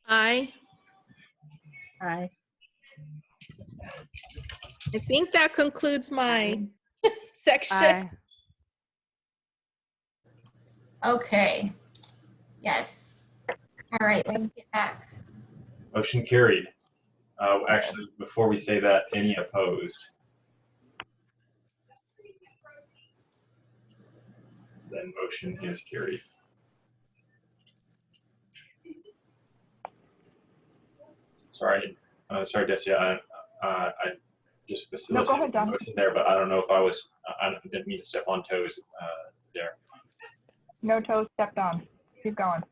Aye. Aye. I think that concludes my section. Aye. Okay. Yes. All right, let's get back. Motion carried. Actually, before we say that, any opposed? Then motion is carried. Sorry, sorry, Desia. I just No, go ahead, facilitated the Don. motion there, but I don't know if I was. I didn't mean to step on toes there. No toes stepped on. Keep going.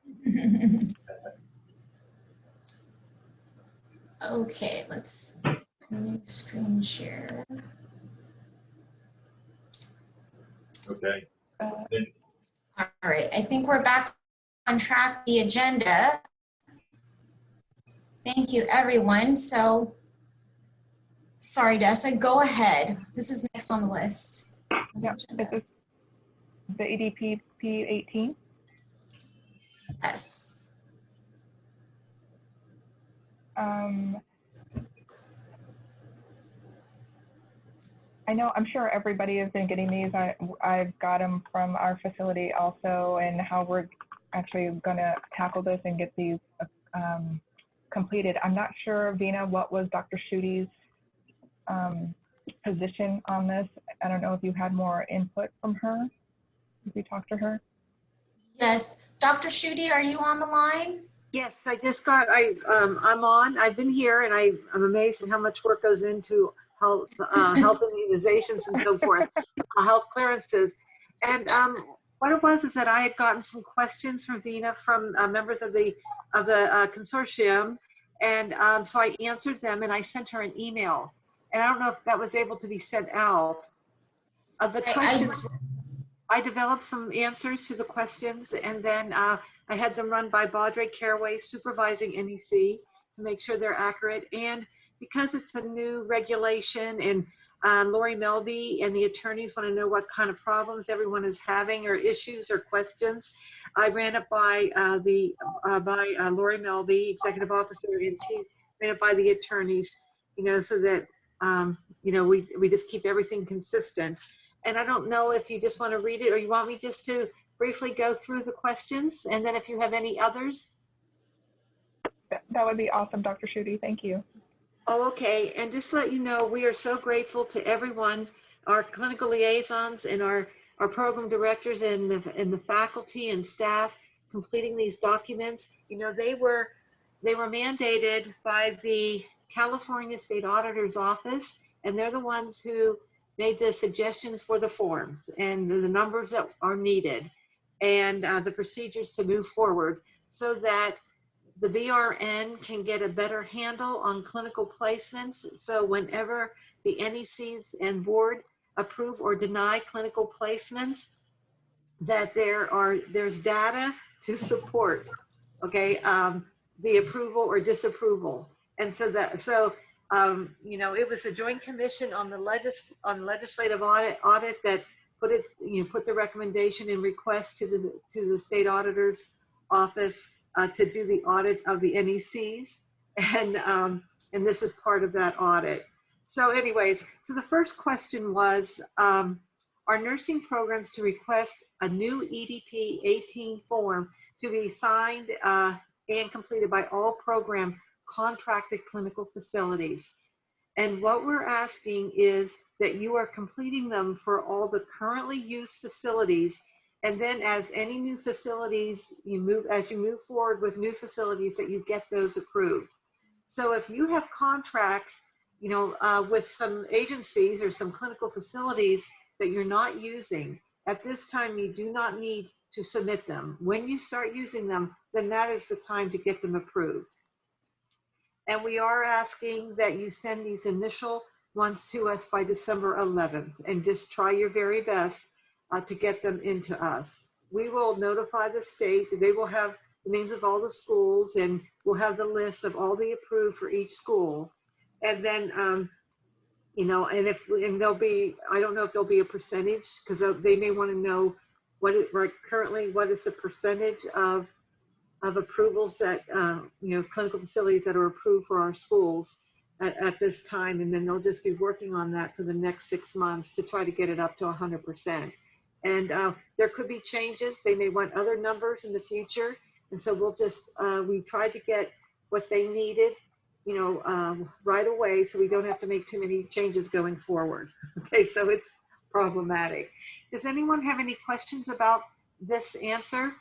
Okay, let's screen share. Okay. Then All right, I think we're back on track. The agenda. Thank you, everyone. So, sorry, Dessa, go ahead. This is next on the list. Yeah, this is the EDP-P-18. Yes. I know, I'm sure everybody has been getting these. I've got them from our facility also, and how we're actually going to tackle this and get these completed. I'm not sure, Vina, what was Dr. Schuette's position on this. I don't know if you had more input from her, if you talked to her. Yes. Dr. Schuette, are you on the line? Yes, I just got, I'm on, I've been here, and I'm amazed at how much work goes into health immunizations and so forth, health clearances. And what it was is that I had gotten some questions from Vina from members of the consortium, and so I answered them, and I sent her an email. And I don't know if that was able to be sent out. The questions, I developed some answers to the questions, and then I had them run by Baudre Caraway, supervising NEC, to make sure they're accurate. And because it's a new regulation, and Lori Melby and the attorneys want to know what kind of problems everyone is having, or issues or questions, I ran it by Lori Melby, executive officer, and she ran it by the attorneys, so that we just keep everything consistent. And I don't know if you just want to read it, or you want me just to briefly go through the questions, and then if you have any others. That would be awesome, Dr. Schuette. Thank you. Oh, okay. And just to let you know, we are so grateful to everyone, our clinical liaisons and our program directors and the faculty and staff completing these documents. They were mandated by the California State Auditor's Office, and they're the ones who made the suggestions for the forms and the numbers that are needed, and the procedures to move forward, so that the BRN can get a better handle on clinical placements. So whenever the NECs and board approve or deny clinical placements, that there's data to support, okay, the approval or disapproval. And so it was a joint commission on the legislative audit that put the recommendation and request to the state auditor's office to do the audit of the NECs, and this is part of that audit. So anyways, so the first question was, are nursing programs to request a new EDP-18 form to be signed and completed by all program contracted clinical facilities? And what we're asking is that you are completing them for all the currently used facilities, and then as any new facilities as you move forward with new facilities, that you get those approved. So if you have contracts, with some agencies or some clinical facilities that you're not using, at this time you do not need to submit them. When you start using them, then that is the time to get them approved. And we are asking that you send these initial ones to us by December 11th, and just try your very best to get them into us. We will notify the state. They will have the names of all the schools, and we'll have the list of all the approved for each school. And then, and there'll be, I don't know if there'll be a percentage, because they may want to know currently what is the percentage of of approvals that, clinical facilities that are approved for our schools at this time. And then they'll just be working on that for the next 6 months to try to get it up to 100%. And there could be changes. They may want other numbers in the future. And so we tried to get what they needed, right away, so we don't have to make too many changes going forward. Okay, so it's problematic. Does anyone have any questions about this answer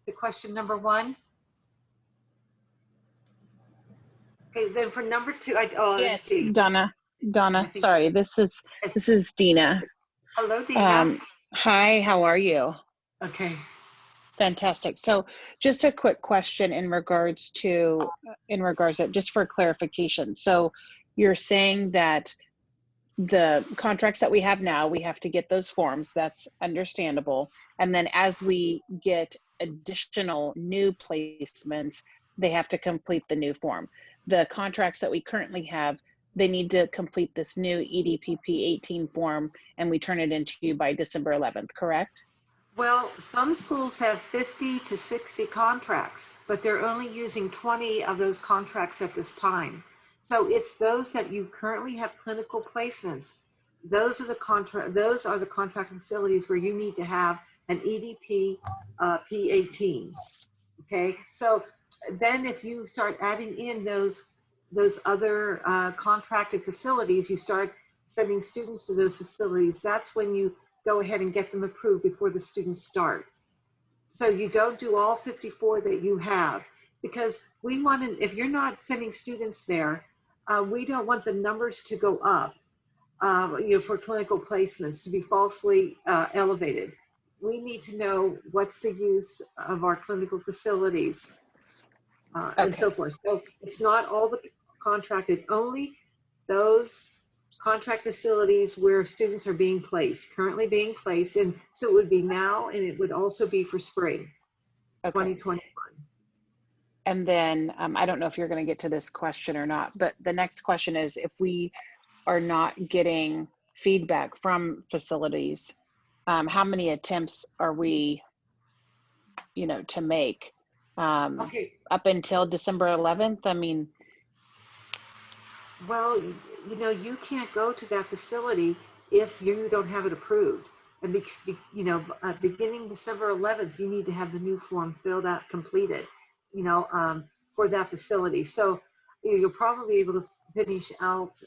to question number 1? Okay, then for number 2, let's Yes, see. Donna, sorry, this is Dina. Hello, Dina. Hi, how are you? Okay. Fantastic. So just a quick question in regards to, just for clarification. So you're saying that the contracts that we have now, we have to get those forms. That's understandable. And then as we get additional new placements, they have to complete the new form. The contracts that we currently have, they need to complete this new EDP-P-18 form, and we turn it into you by December 11th, correct? Well, some schools have 50 to 60 contracts, but they're only using 20 of those contracts at this time. So it's those that you currently have clinical placements. Those are the contract facilities where you need to have an EDP-P-18. Okay, so then if you start adding in those other contracted facilities, you start sending students to those facilities. That's when you go ahead and get them approved before the students start. So you don't do all 54 that you have, because we want to, if you're not sending students there, we don't want the numbers to go up, for clinical placements to be falsely elevated. We need to know what's the use of our clinical facilities and so forth. So it's not all the contracted, only those contract facilities where students are being placed, currently being placed. And so it would be now, and it would also be for spring 2021. And then I don't know if you're going to get to this question or not, but the next question is, if we are not getting feedback from facilities, how many attempts are we, to make up until December 11th? I mean, well, you can't go to that facility if you don't have it approved. And beginning December 11th, you need to have the new form filled out, completed, for that facility. So you'll probably be able to finish out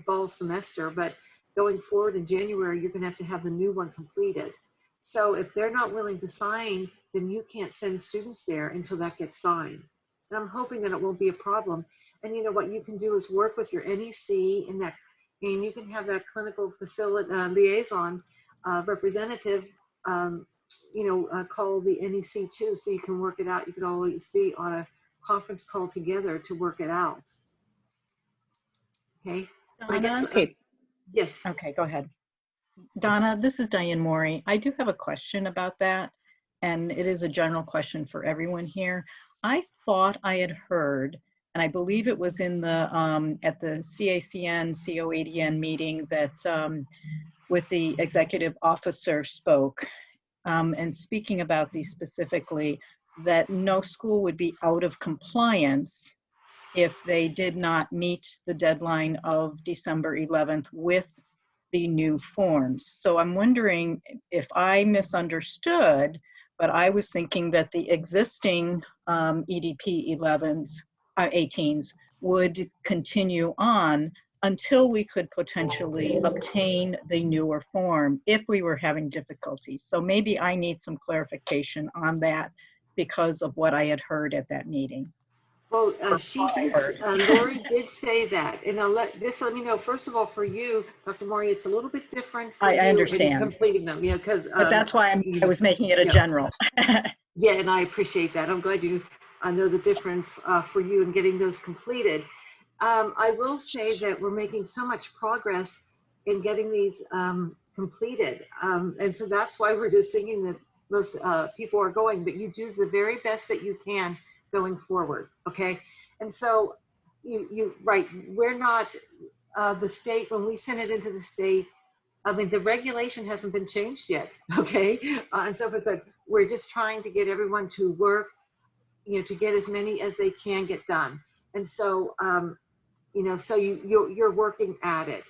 fall semester, but going forward in January, you're going to have the new one completed. So if they're not willing to sign, then you can't send students there until that gets signed. And I'm hoping that it won't be a problem. And what you can do is work with your NEC and you can have that clinical facility liaison representative, call the NEC too, so you can work it out. You could always be on a conference call together to work it out. Okay. Donna? Yes. Okay, go ahead. Donna, this is Diane Morey. I do have a question about that, and it is a general question for everyone here. I thought I had heard, and I believe it was in the at the CACN COADN meeting that with the executive officer spoke, and speaking about these specifically, that no school would be out of compliance if they did not meet the deadline of December 11th with the new forms. So I'm wondering if I misunderstood, but I was thinking that the existing EDP-18s would continue on until we could potentially obtain the newer form if we were having difficulties. So maybe I need some clarification on that because of what I had heard at that meeting. Well, she did, Lori did say that, and let me know, first of all, for you, Dr. Maury, it's a little bit different for I understand. completing them, because but that's why I was making it a general. Yeah, and I appreciate that. I'm glad you know the difference for you in getting those completed. I will say that we're making so much progress in getting these completed, and so that's why we're just thinking that most people are going, but you do the very best that you can going forward, okay? And so right, we're not the state, when we send it into the state, I mean, the regulation hasn't been changed yet, okay? And so forth, but we're just trying to get everyone to work to get as many as they can get done. And so, so you're working at it.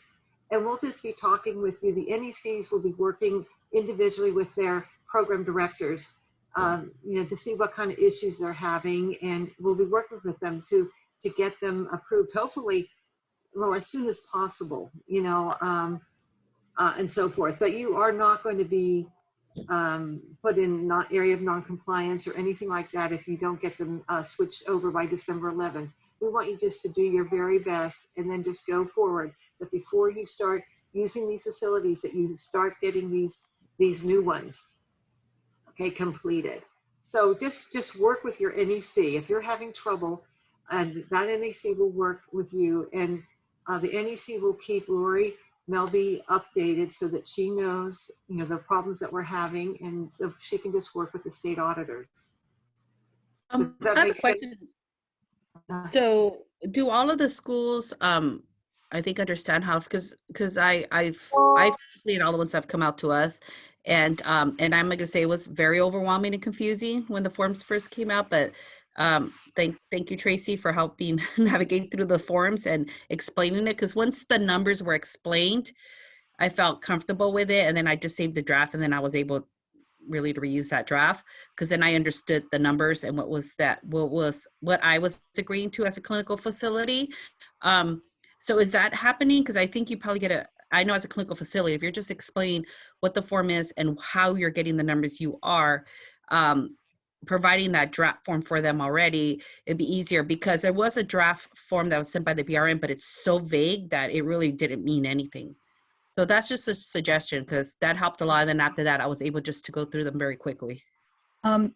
And we'll just be talking with you. The NECs will be working individually with their program directors, to see what kind of issues they're having, and we'll be working with them to get them approved, hopefully, well, as soon as possible, and so forth. But you are not going to be put in area of non-compliance or anything like that if you don't get them switched over by December 11th. We want you just to do your very best and then just go forward. But before you start using these facilities, that you start getting these new ones, okay, completed. So just work with your NEC. If you're having trouble, and that NEC will work with you, and the NEC will keep Lori Melby updated so that she knows, the problems that we're having, and so she can just work with the state auditors. I have a question. So do all of the schools, I think, understand how, because I've completed all the ones that have come out to us, and I'm going to say it was very overwhelming and confusing when the forms first came out, but thank you, Tracy, for helping navigate through the forms and explaining it, because once the numbers were explained, I felt comfortable with it, and then I just saved the draft, and then I was able really to reuse that draft, because then I understood the numbers and what I was agreeing to as a clinical facility. So is that happening? Because I think you probably I know as a clinical facility, if you're just explaining what the form is and how you're getting the numbers, you are providing that draft form for them already, it'd be easier, because there was a draft form that was sent by the BRN, but it's so vague that it really didn't mean anything. So that's just a suggestion, because that helped a lot. And then after that, I was able just to go through them very quickly.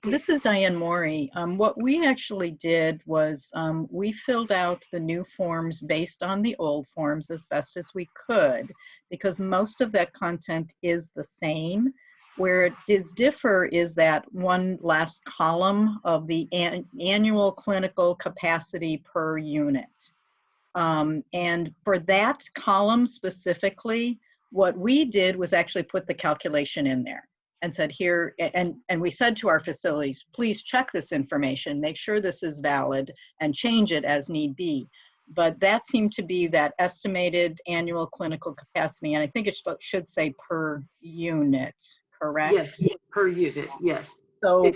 This is Diane Morey. What we actually did was we filled out the new forms based on the old forms as best as we could, because most of that content is the same. Where it is differ is that one last column of the annual clinical capacity per unit. And for that column specifically, what we did was actually put the calculation in there and said here, and we said to our facilities, please check this information, make sure this is valid, and change it as need be. But that seemed to be that estimated annual clinical capacity, and I think it should say per unit, correct? Yes, per unit, yes. So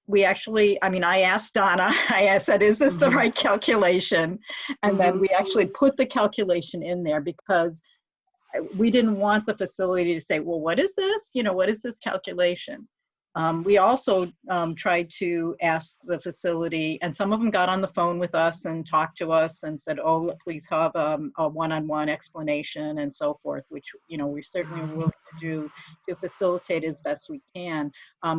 we actually, I mean, I asked Donna, I said, is this the right calculation? And then we actually put the calculation in there, because we didn't want the facility to say, well, what is this? What is this calculation? We also tried to ask the facility, and some of them got on the phone with us and talked to us and said, oh, please have a one-on-one explanation and so forth, which, we certainly are willing to do to facilitate as best we can.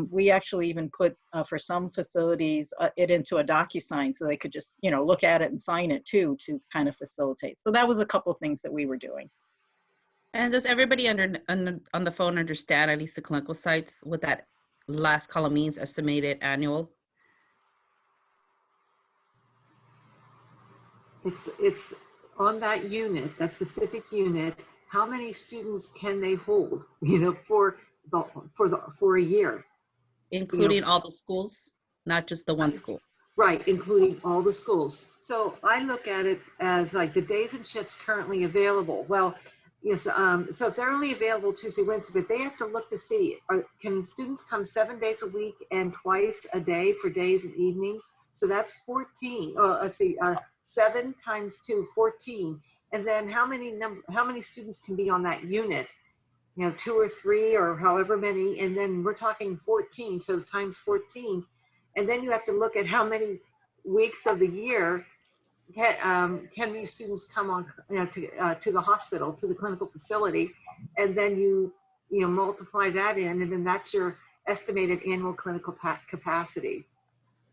We actually even put, for some facilities, it into a DocuSign so they could just, look at it and sign it too, to kind of facilitate. So that was a couple of things that we were doing. And does everybody on the phone understand, at least the clinical sites, what that last column means, estimated annual? It's on that unit, that specific unit, how many students can they hold, for a year? Including all the schools, not just the one school. Right, including all the schools. So I look at it as like the days and shifts currently available. Well, yes, so if they're only available Tuesday, Wednesday, but they have to look to see, can students come 7 days a week and twice a day for days and evenings? So that's 14. Oh, let's see, 7 times 2, 14. And then how many students can be on that unit? 2 or 3 or however many. And then we're talking 14, so times 14. And then you have to look at how many weeks of the year can these students come on to the hospital, to the clinical facility, and then you multiply that in, and then that's your estimated annual clinical capacity.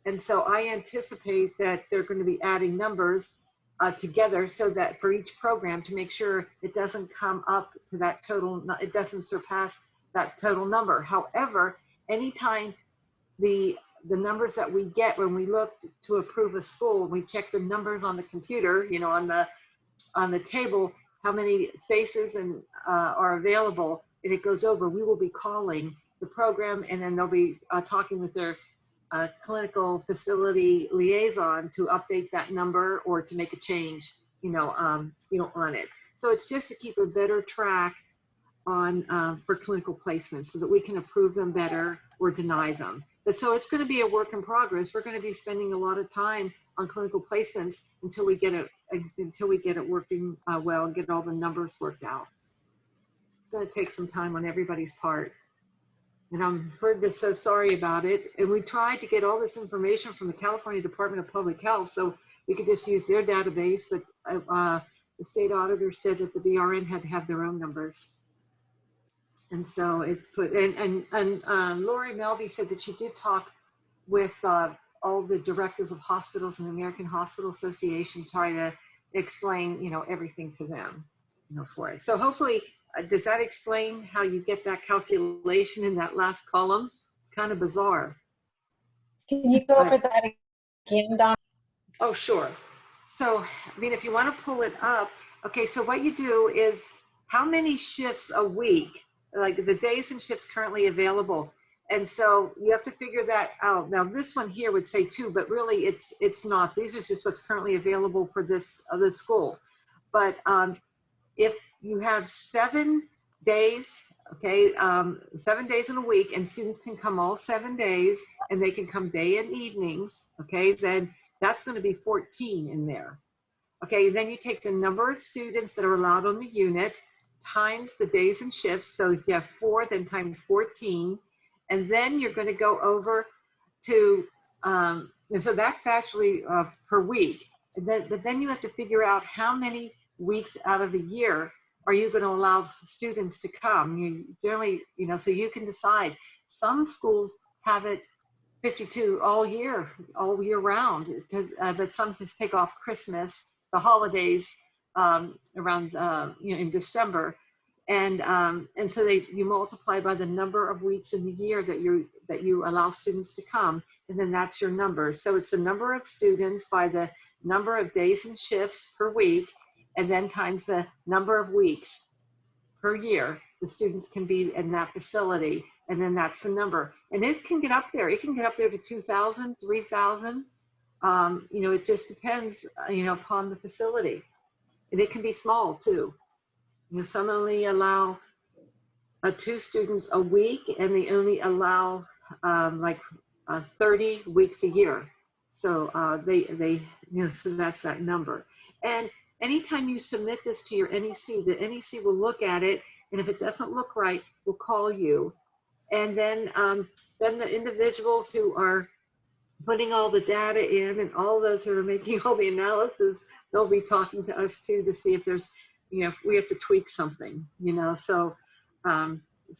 And so I anticipate that they're going to be adding numbers together, so that for each program, to make sure it doesn't come up to that total, it doesn't surpass that total number. However, anytime the numbers that we get when we look to approve a school, we check the numbers on the computer, on the table, how many spaces are available, and it goes over, we will be calling the program, and then they'll be talking with their clinical facility liaison to update that number or to make a change, on it. So it's just to keep a better track on for clinical placements so that we can approve them better or deny them. But so it's going to be a work in progress. We're going to be spending a lot of time on clinical placements until we get it working well and get all the numbers worked out. It's going to take some time on everybody's part. And I'm so sorry about it. And we tried to get all this information from the California Department of Public Health so we could just use their database, but the state auditor said that the BRN had to have their own numbers. And so it's put, and Lori Melby said that she did talk with all the directors of hospitals and the American Hospital Association, try to explain, everything to them, for it. So hopefully, does that explain how you get that calculation in that last column? It's kind of bizarre. Can you go over that again, Don? Oh, sure. So, if you want to pull it up, okay, so what you do is how many shifts a week, like the days and shifts currently available. And so you have to figure that out. Now, this one here would say 2, but really it's not. These are just what's currently available for this school. But if you have 7 days, okay, 7 days in a week, and students can come all 7 days, and they can come day and evenings, okay, then that's going to be 14 in there. Okay, then you take the number of students that are allowed on the unit times the days and shifts. So if you have 4, then times 14. And then you're going to go over to, and so that's actually per week. But then you have to figure out how many weeks out of the year are you going to allow students to come. You generally, so you can decide. Some schools have it 52 all year round, because but some just take off Christmas, the holidays around in December. And so you multiply by the number of weeks in the year that you allow students to come, and then that's your number. So it's the number of students by the number of days and shifts per week, and then times the number of weeks per year the students can be in that facility, and then that's the number. And it can get up there. It can get up there to 2,000, 3,000. It just depends, upon the facility, and it can be small too. Some only allow 2 students a week, and they only allow 30 weeks a year. So so that's that number. And anytime you submit this to your NEC, the NEC will look at it, and if it doesn't look right, we'll call you. And then the individuals who are putting all the data in, and all those who are making all the analysis, they'll be talking to us too to see if there's, if we have to tweak something, so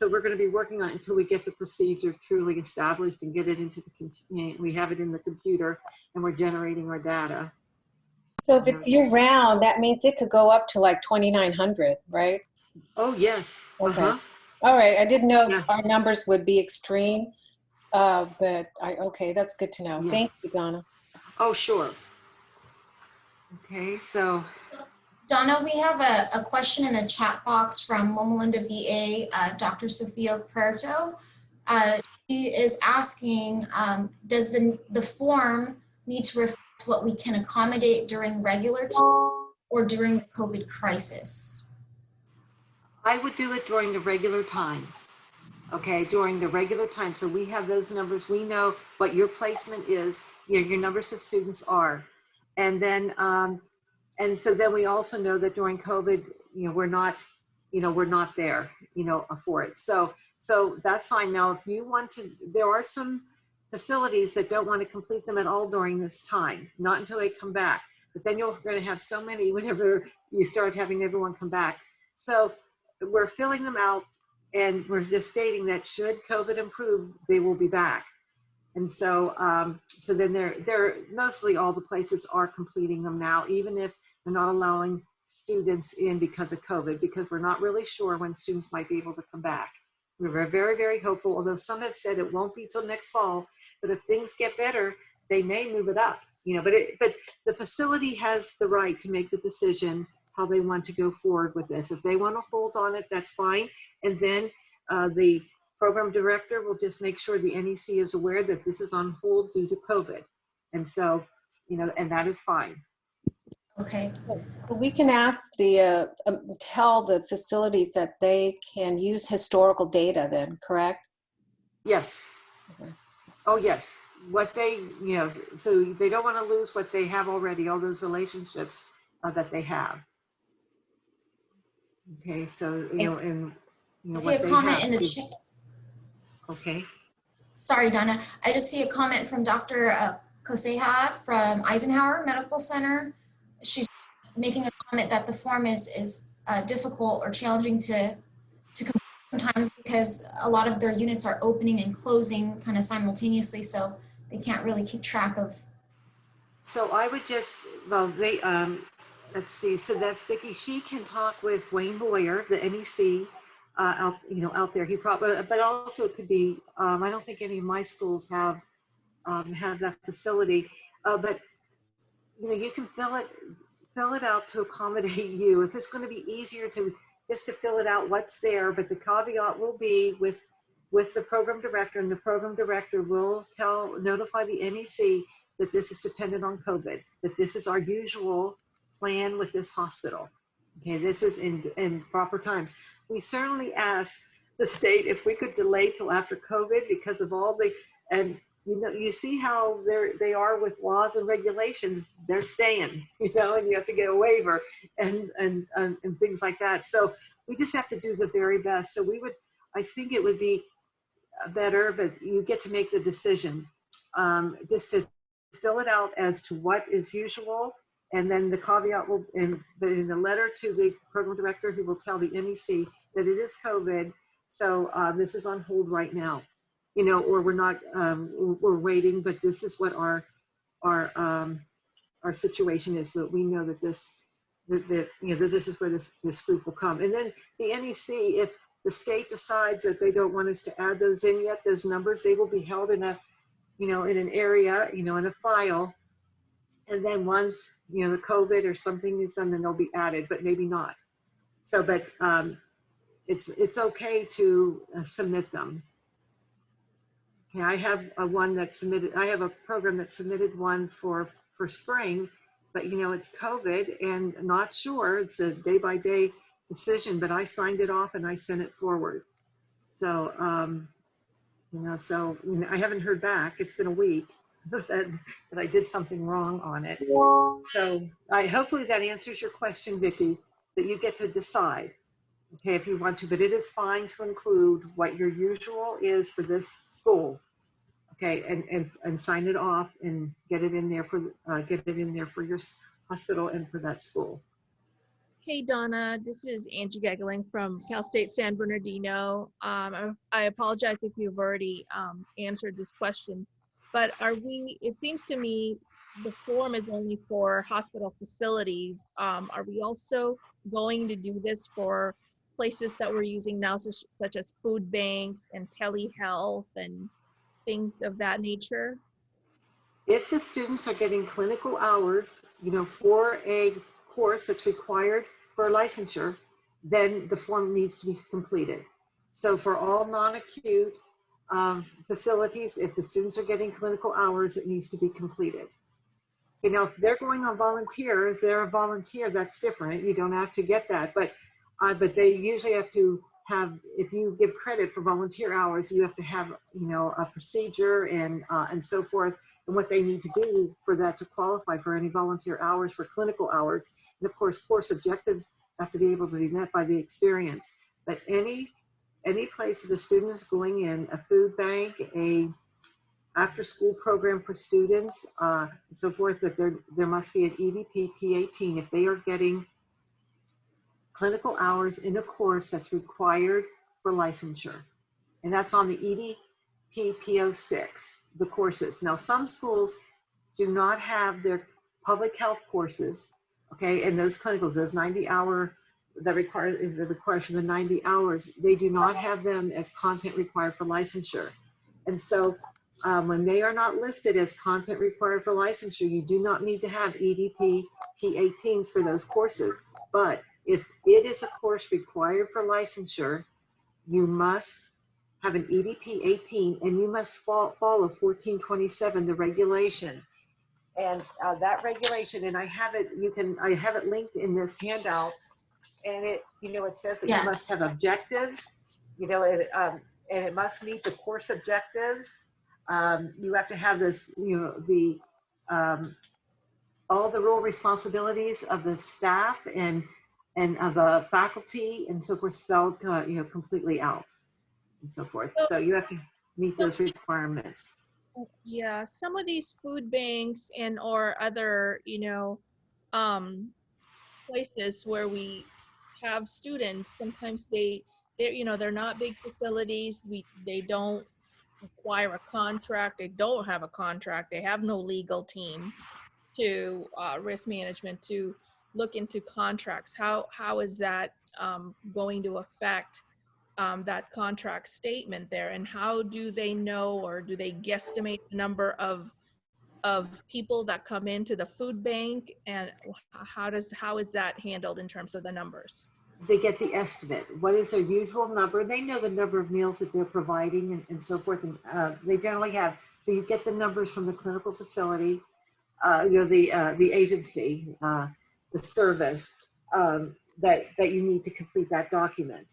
we're going to be working on it until we get the procedure truly established and get it into the, we have it in the computer and we're generating our data. So if it's year round, that means it could go up to like 2,900, right? Oh, yes. Okay. All right. I didn't know if our numbers would be extreme, but okay, that's good to know. Yeah. Thank you, Donna. Oh, sure. Okay, so. Donna, we have a question in the chat box from Loma Linda VA, Dr. Sofia Puerto. She is asking, does the form need to reflect what we can accommodate during regular time or during the COVID crisis? I would do it during the regular times. Okay, during the regular time. So we have those numbers. We know what your placement is, your numbers of students are. And then, and so then we also know that during COVID, we're not there, for it. So that's fine. Now, if you want to, there are some facilities that don't want to complete them at all during this time, not until they come back. But then you're going to have so many whenever you start having everyone come back. So we're filling them out, and we're just stating that should COVID improve, they will be back. And so, so then they're mostly all the places are completing them now, even if they're not allowing students in because of COVID, because we're not really sure when students might be able to come back. We're very, very hopeful, although some have said it won't be till next fall, but if things get better, they may move it up, but the facility has the right to make the decision how they want to go forward with this. If they want to hold on it, that's fine. And then the program director will just make sure the NEC is aware that this is on hold due to COVID. And so, you know, and that is fine. Okay. We can ask the, tell the facilities that they can use historical data then, correct? Yes. Okay. Oh, yes. What they, you know, so they don't want to lose what they have already, all those relationships that they have. Okay, so, you know, and, you know, See what a they comment have in the to- chat. Okay. Sorry, Donna. I just see a comment from Dr. Koseha from Eisenhower Medical Center. She's making a comment that the form is difficult or challenging to complete sometimes because a lot of their units are opening and closing kind of simultaneously, so they can't really keep track of. So I would just, well, they, let's see, so that's Vicki. She can talk with Wayne Boyer, the NEC, out, you know, out there. He probably, but also it could be, I don't think any of my schools have that facility, but you know, you can fill it out to accommodate you. If it's going to be easier to just to fill it out what's there, but the caveat will be with the program director, and the program director will notify the NEC that this is dependent on COVID, that this is our usual plan with this hospital. Okay, this is in proper times. We certainly asked the state if we could delay till after COVID because of all the, and you know, you see how they are with laws and regulations. They're staying, you know, and you have to get a waiver and things like that. So we just have to do the very best. So we would, I think it would be better, but you get to make the decision, just to fill it out as to what is usual, and then the caveat will, in the letter to the program director, who will tell the NEC that it is COVID, so this is on hold right now, you know, or we're not, we're waiting, but this is what our situation is, so that we know that that you know, that this is where this group will come. And then the NEC, if the state decides that they don't want us to add those in yet, those numbers, they will be held in a, you know, in an area, you know, in a file. And then once, you know, the COVID or something is done, then they'll be added, but maybe not. So, but it's okay to submit them. Okay, I have one that submitted, I have a program that submitted one for spring, but you know, it's COVID and not sure, it's a day-by-day decision, but I signed it off and I sent it forward. So, you know, so you know, I haven't heard back. It's been a week that I did something wrong on it. So hopefully that answers your question, Vicki, that you get to decide, okay, if you want to, but it is fine to include what your usual is for this school, okay, and sign it off and get it in there for your hospital and for that school. Hey Donna, this is Angie Gegling from Cal State San Bernardino. I apologize if you've already answered this question, but it seems to me the form is only for hospital facilities. Are we also going to do this for places that we're using now, such as food banks and telehealth and things of that nature? If the students are getting clinical hours, you know, for a course that's required for licensure, then the form needs to be completed. So for all non-acute facilities, if the students are getting clinical hours, it needs to be completed. You know, if they're going on volunteer, if they're a volunteer, that's different. You don't have to get that, but they usually have to have, if you give credit for volunteer hours, you have to have, you know, a procedure and so forth, and what they need to do for that to qualify for any volunteer hours for clinical hours. And of course, course objectives have to be able to be met by the experience. But any place that the student is going in, a food bank, a after school program for students, and so forth, that there must be an EDP-P-18 if they are getting clinical hours in a course that's required for licensure. And that's on the EDP-P-06, the courses. Now, some schools do not have their public health courses, okay, and those clinicals, those 90-hour, that requires for the 90 hours, they do not have them as content required for licensure. And so when they are not listed as content required for licensure, you do not need to have EDP-P-18s for those courses. But if it is a course required for licensure, you must have an EDP-18, and you must follow 1427, the regulation. And that regulation, and I have it linked in this handout, and it says that you must have objectives, and it must meet the course objectives. You have to have this, all the role responsibilities of the staff and of the faculty and so forth spelled, completely out and so forth. So you have to meet those requirements. Yeah, some of these food banks and or other, places where we have students, sometimes they're not big facilities. They don't require a contract. They don't have a contract. They have no legal team to risk management to look into contracts. How is that going to affect that contract statement there, and how do they know, or do they guesstimate the number of people that come into the food bank, and how is that handled in terms of the numbers? They get the estimate. What is their usual number? They know the number of meals that they're providing and so forth. And they generally have, so you get the numbers from the clinical facility, the agency, the service that you need to complete that document.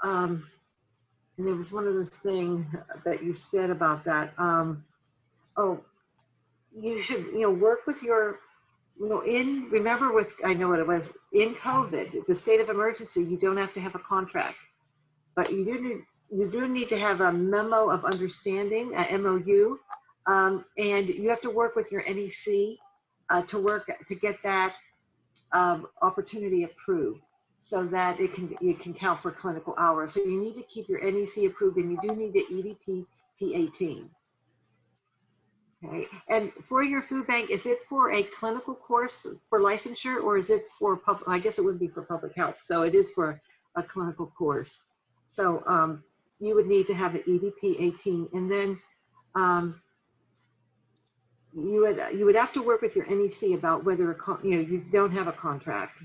And there was one other thing that you said about that. You should, work with your, I know what it was, in COVID, the state of emergency, you don't have to have a contract, but you do need to have a memo of understanding, a MOU, and you have to work with your NEC to get that opportunity approved so that it can count for clinical hours. So you need to keep your NEC approved, and you do need the EDP-P-18. Okay. And for your food bank, is it for a clinical course for licensure, or is it for public? I guess it would be for public health. So it is for a clinical course. So you would need to have an EDP-18, and then you would have to work with your NEC about whether you don't have a contract.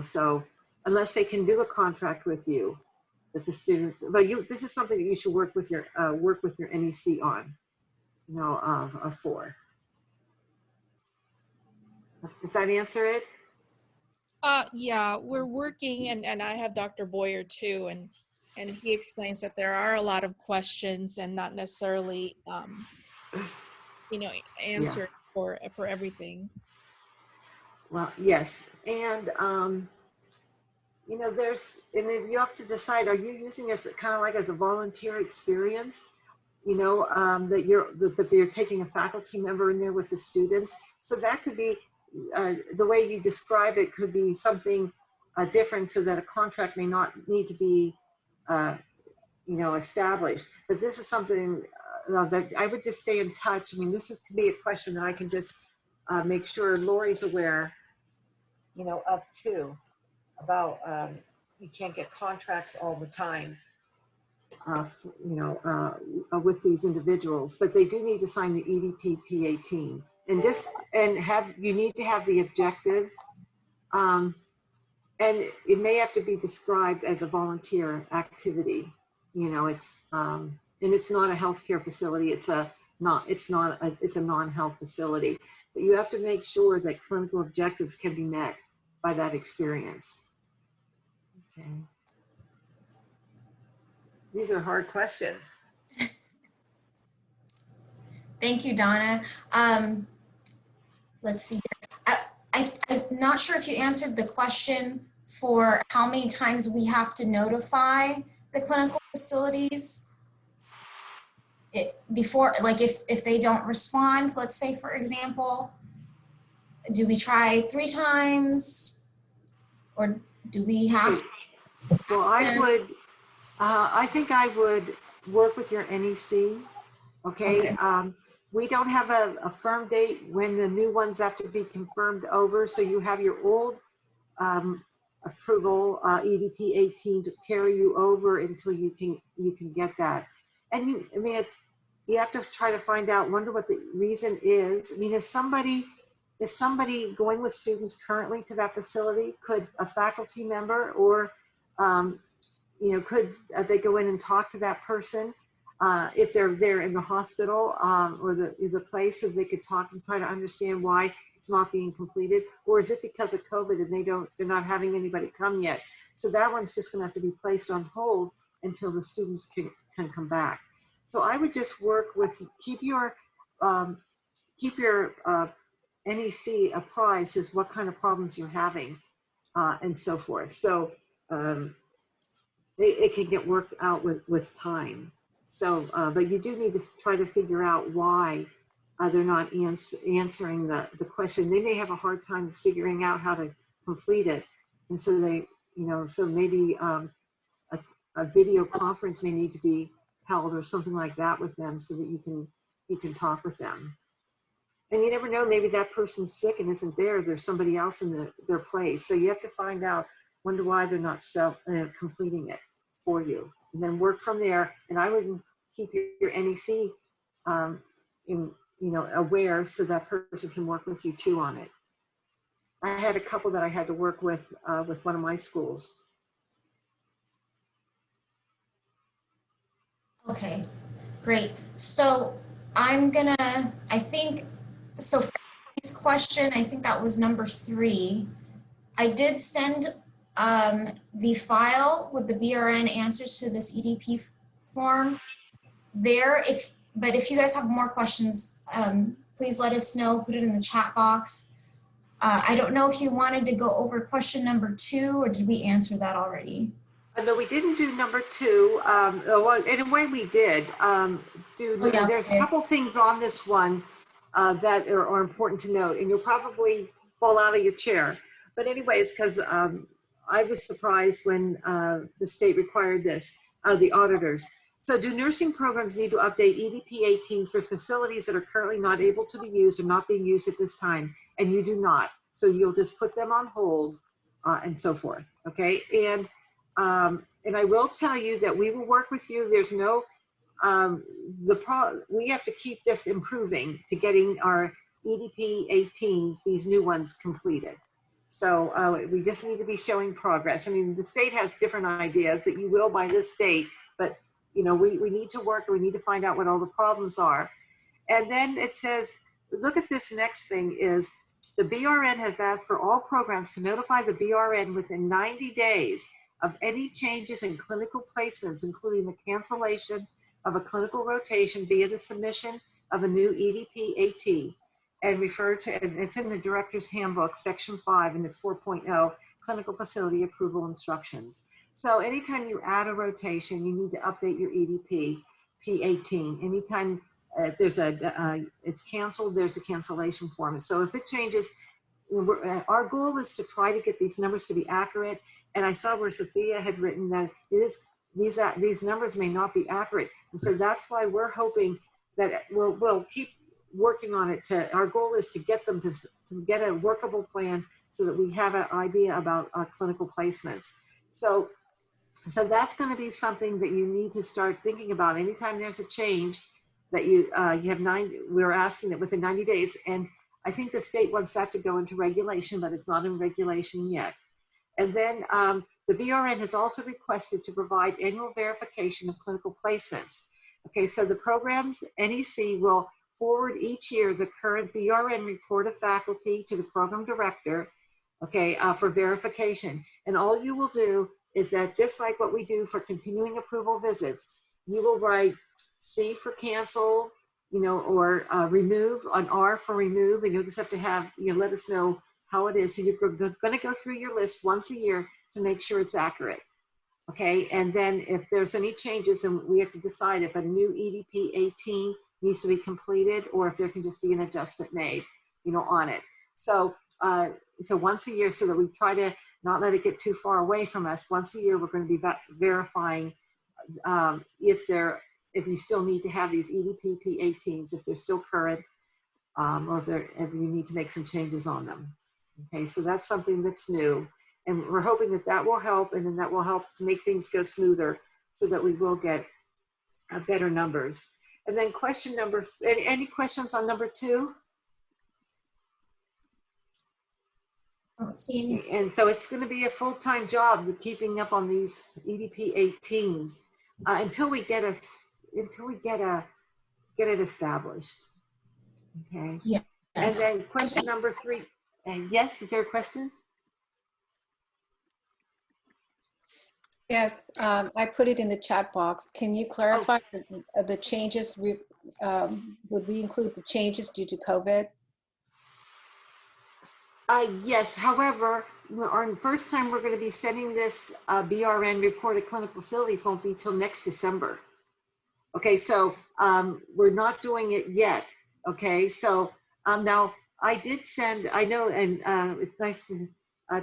So unless they can do a contract with you, that the students. But this is something that you should work with your NEC on. For. Does that answer it? Yeah, we're working, and I have Dr. Boyer too, and he explains that there are a lot of questions and not necessarily, answered for everything. Well, yes, and you have to decide: are you using this kind of like as a volunteer experience? That you're taking a faculty member in there with the students. So that could be, the way you describe it could be something different, so that a contract may not need to be, established. But this is something that I would just stay in touch. I mean, this could be a question that I can just make sure Lori's aware, of too, about you can't get contracts all the time. With these individuals, but they do need to sign the EDP-P-18, you need to have the objectives, and it may have to be described as a volunteer activity. It's and it's not a healthcare facility. It's a non-health facility, but you have to make sure that clinical objectives can be met by that experience. Okay. These are hard questions. Thank you, Donna. Let's see here. I'm not sure if you answered the question for how many times we have to notify the clinical facilities before, like if they don't respond, let's say, for example, do we try 3 times, or do we have? Well, I think I would work with your NEC, okay? We don't have a firm date when the new ones have to be confirmed over, so you have your old approval, EDP-18, to carry you over until you can get that. And you have to try to find out, wonder what the reason is. I mean, is somebody going with students currently to that facility? Could a faculty member or could they go in and talk to that person? if they're there in the hospital or the place, so they could talk and try to understand why it's not being completed, or is it because of COVID and they're not having anybody come yet? So that one's just going to have to be placed on hold until the students can come back. So I would just work with, keep your NEC apprised as what kind of problems you're having and so forth. So it can get worked out with time. So, but you do need to try to figure out why they're not answering the question. They may have a hard time figuring out how to complete it. And so they, so maybe a video conference may need to be held or something like that with them so that you can talk with them. And you never know, maybe that person's sick and isn't there. There's somebody else in their place. So you have to find out, wonder why they're not completing it for you. And then work from there. And I would keep your NEC aware so that person can work with you too on it. I had a couple that I had to work with one of my schools. Okay, great. So I'm gonna, so for this question, I think that was number 3. I did send the file with the BRN answers to this EDP form there. But if you guys have more questions, please let us know, put it in the chat box. I don't know if you wanted to go over question number 2, or did we answer that already? No, we didn't do number 2. Well, in a way we did. There's a couple things on this one that are important to note, and you'll probably fall out of your chair. But anyways, because I was surprised when the state required this, the auditors. So do nursing programs need to update EDP-18 for facilities that are currently not able to be used or not being used at this time? And you do not. So you'll just put them on hold and so forth, okay? And I will tell you that we will work with you. There's no, we have to keep just improving to getting our EDP-18s, these new ones, completed. So we just need to be showing progress. I mean, the state has different ideas that you will by this date, but we need to work, we need to find out what all the problems are. And then it says, look at this next thing is, the BRN has asked for all programs to notify the BRN within 90 days of any changes in clinical placements, including the cancellation of a clinical rotation via the submission of a new EDP-AT, and refer to, and it's in the Director's Handbook, Section 5, and it's 4.0, Clinical Facility Approval Instructions. So anytime you add a rotation, you need to update your EDP-P-18. Anytime it's canceled, there's a cancellation form. And so if it changes, our goal is to try to get these numbers to be accurate. And I saw where Sophia had written that these numbers may not be accurate. And so that's why we're hoping that we'll keep working on it. Our goal is to get them to get a workable plan so that we have an idea about our clinical placements. So that's going to be something that you need to start thinking about. Anytime there's a change that you have we're asking that within 90 days. And I think the state wants that to go into regulation, but it's not in regulation yet. And then the BRN has also requested to provide annual verification of clinical placements. Okay, so the program's NEC will forward each year the current BRN report of faculty to the program director, okay, for verification. And all you will do is that, just like what we do for continuing approval visits, you will write C for cancel, or remove, on R for remove, and you'll just have to have, let us know how it is. So you're going to go through your list once a year to make sure it's accurate. Okay, and then if there's any changes, then we have to decide if a new EDP-18 needs to be completed or if there can just be an adjustment made, on it. So, so once a year, so that we try to not let it get too far away from us. Once a year, we're going to be verifying if you still need to have these EDP-P-18s, if they're still current, or if you need to make some changes on them. Okay, so that's something that's new. And we're hoping that that will help, and then that will help to make things go smoother so that we will get better numbers. And then question number, any questions on number 2? I don't see any. And so it's going to be a full-time job with keeping up on these EDP-18s until we get until we get it established. Okay. Yes. And then question number 3. And yes, is there a question? Yes, I put it in the chat box. Can you clarify the changes? Would we include the changes due to COVID? Yes, however, our first time we're going to be sending this BRN report at clinical facilities won't be till next December. Okay, so we're not doing it yet. Okay, so now I did send, I know, and it's nice to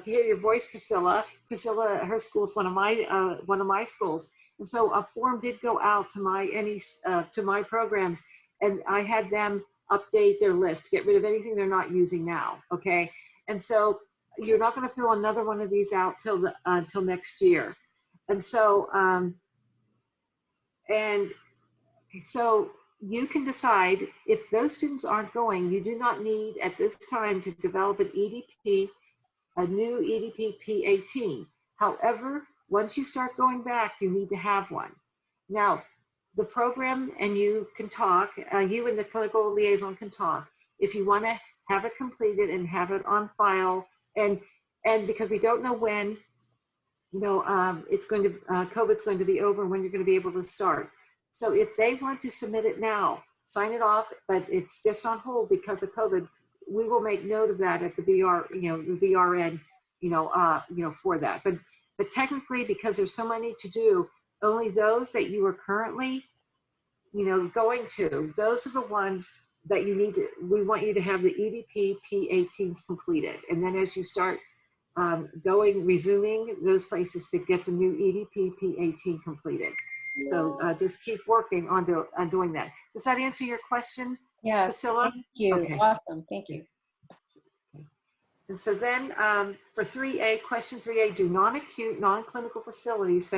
hear your voice, Priscilla. Priscilla, her school is one of my schools, and so a form did go out to my programs, and I had them update their list, get rid of anything they're not using now. Okay, and so you're not going to fill another one of these out till next year, and so so you can decide if those students aren't going, you do not need at this time to develop an EDP, a new EDP-P-18. However, once you start going back, you need to have one. Now, the program and you can talk, you and the clinical liaison can talk. If you want to have it completed and have it on file, and because we don't know when, it's going to, COVID's going to be over, when you're going to be able to start. So if they want to submit it now, sign it off, but it's just on hold because of COVID, we will make note of that at the the BRN, for that. But technically, because there's so many to do, only those that you are currently, going to, those are the ones that you need to, we want you to have the EDP-P-18s completed. And then as you start resuming those places to get the new EDP-P-18 completed. So just keep working on doing that. Does that answer your question? Yes, Priscilla? thank you. Okay. Awesome, thank you. And so then for 3A, question 3A, do non-acute, non-clinical facilities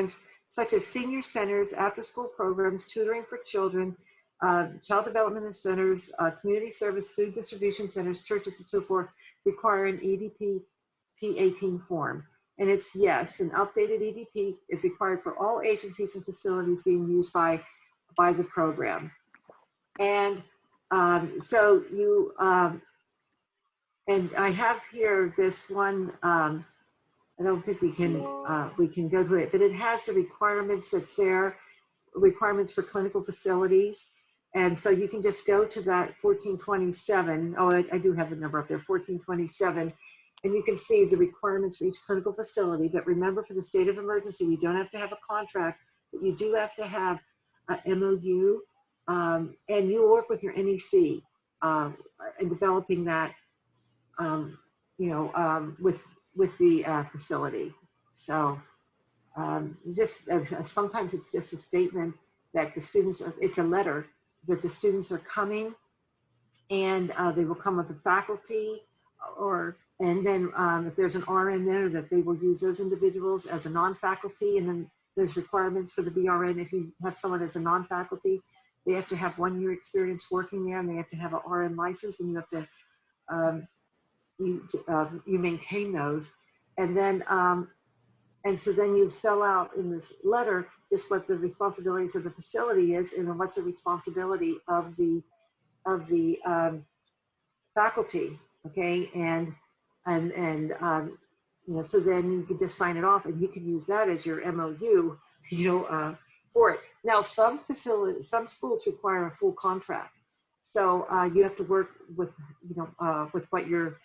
such as senior centers, after-school programs, tutoring for children, child development centers, community service, food distribution centers, churches, and so forth, require an EDP-P-18 form? And it's yes, an updated EDP is required for all agencies and facilities being used by the program. And so you, and I have here this one, I don't think we can go through it, but it has the requirements that's there, requirements for clinical facilities. And so you can just go to that 1427. Oh, I do have the number up there, 1427. And you can see the requirements for each clinical facility. But remember, for the state of emergency, we don't have to have a contract, but you do have to have an MOU, and you'll work with your NEC in developing that, with the facility. So just sometimes it's just a statement that the students are, it's a letter that the students are coming, and they will come with the faculty, and then if there's an RN there, that they will use those individuals as a non-faculty. And then there's requirements for the BRN. If you have someone as a non-faculty, they have to have 1 year experience working there, and they have to have an RN license, and you have to you maintain those. And then and so then you spell out in this letter just what the responsibilities of the facility is, and then what's the responsibility of the faculty. Okay, and so then you can just sign it off, and you can use that as your MOU, for it. Now, some schools require a full contract, so you have to work with with what your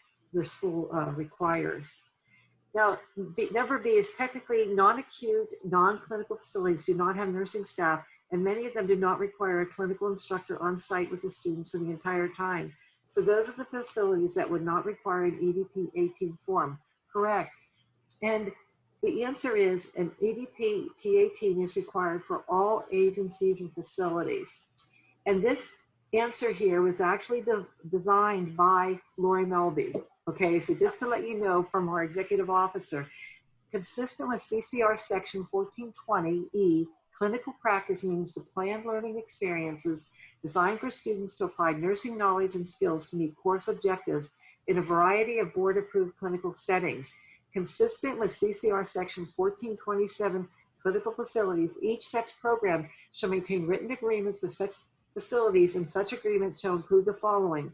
school requires. Now, number B is technically non-acute, non-clinical facilities do not have nursing staff, and many of them do not require a clinical instructor on site with the students for the entire time. So those are the facilities that would not require an EDP-18 form. Correct. And the answer is an EDP-P-18 is required for all agencies and facilities. And this answer here was actually designed by Lori Melby. Okay, so just to let you know from our executive officer, consistent with CCR section 1420E, clinical practice means the planned learning experiences designed for students to apply nursing knowledge and skills to meet course objectives in a variety of board-approved clinical settings. Consistent with CCR section 1427, clinical facilities, each such program shall maintain written agreements with such facilities, and such agreements shall include the following: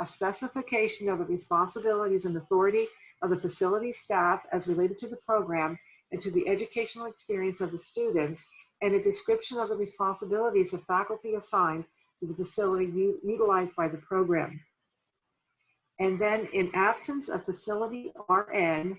a specification of the responsibilities and authority of the facility staff as related to the program and to the educational experience of the students, and a description of the responsibilities of faculty assigned to the facility utilized by the program. And then, in absence of facility RN,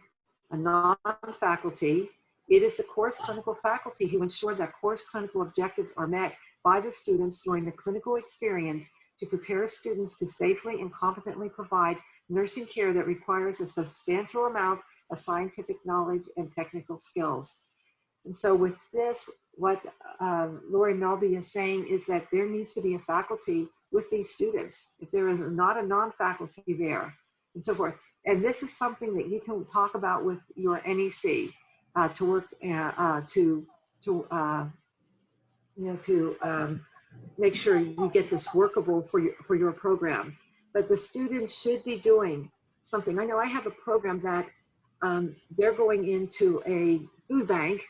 a non-faculty, it is the course clinical faculty who ensure that course clinical objectives are met by the students during the clinical experience to prepare students to safely and competently provide nursing care that requires a substantial amount of scientific knowledge and technical skills. And so with this, what Lori Melby is saying is that there needs to be a faculty with these students. If there is not a non-faculty there, and so forth. And this is something that you can talk about with your NEC to work make sure you get this workable for your program. But the students should be doing something. I know I have a program that they're going into a food bank,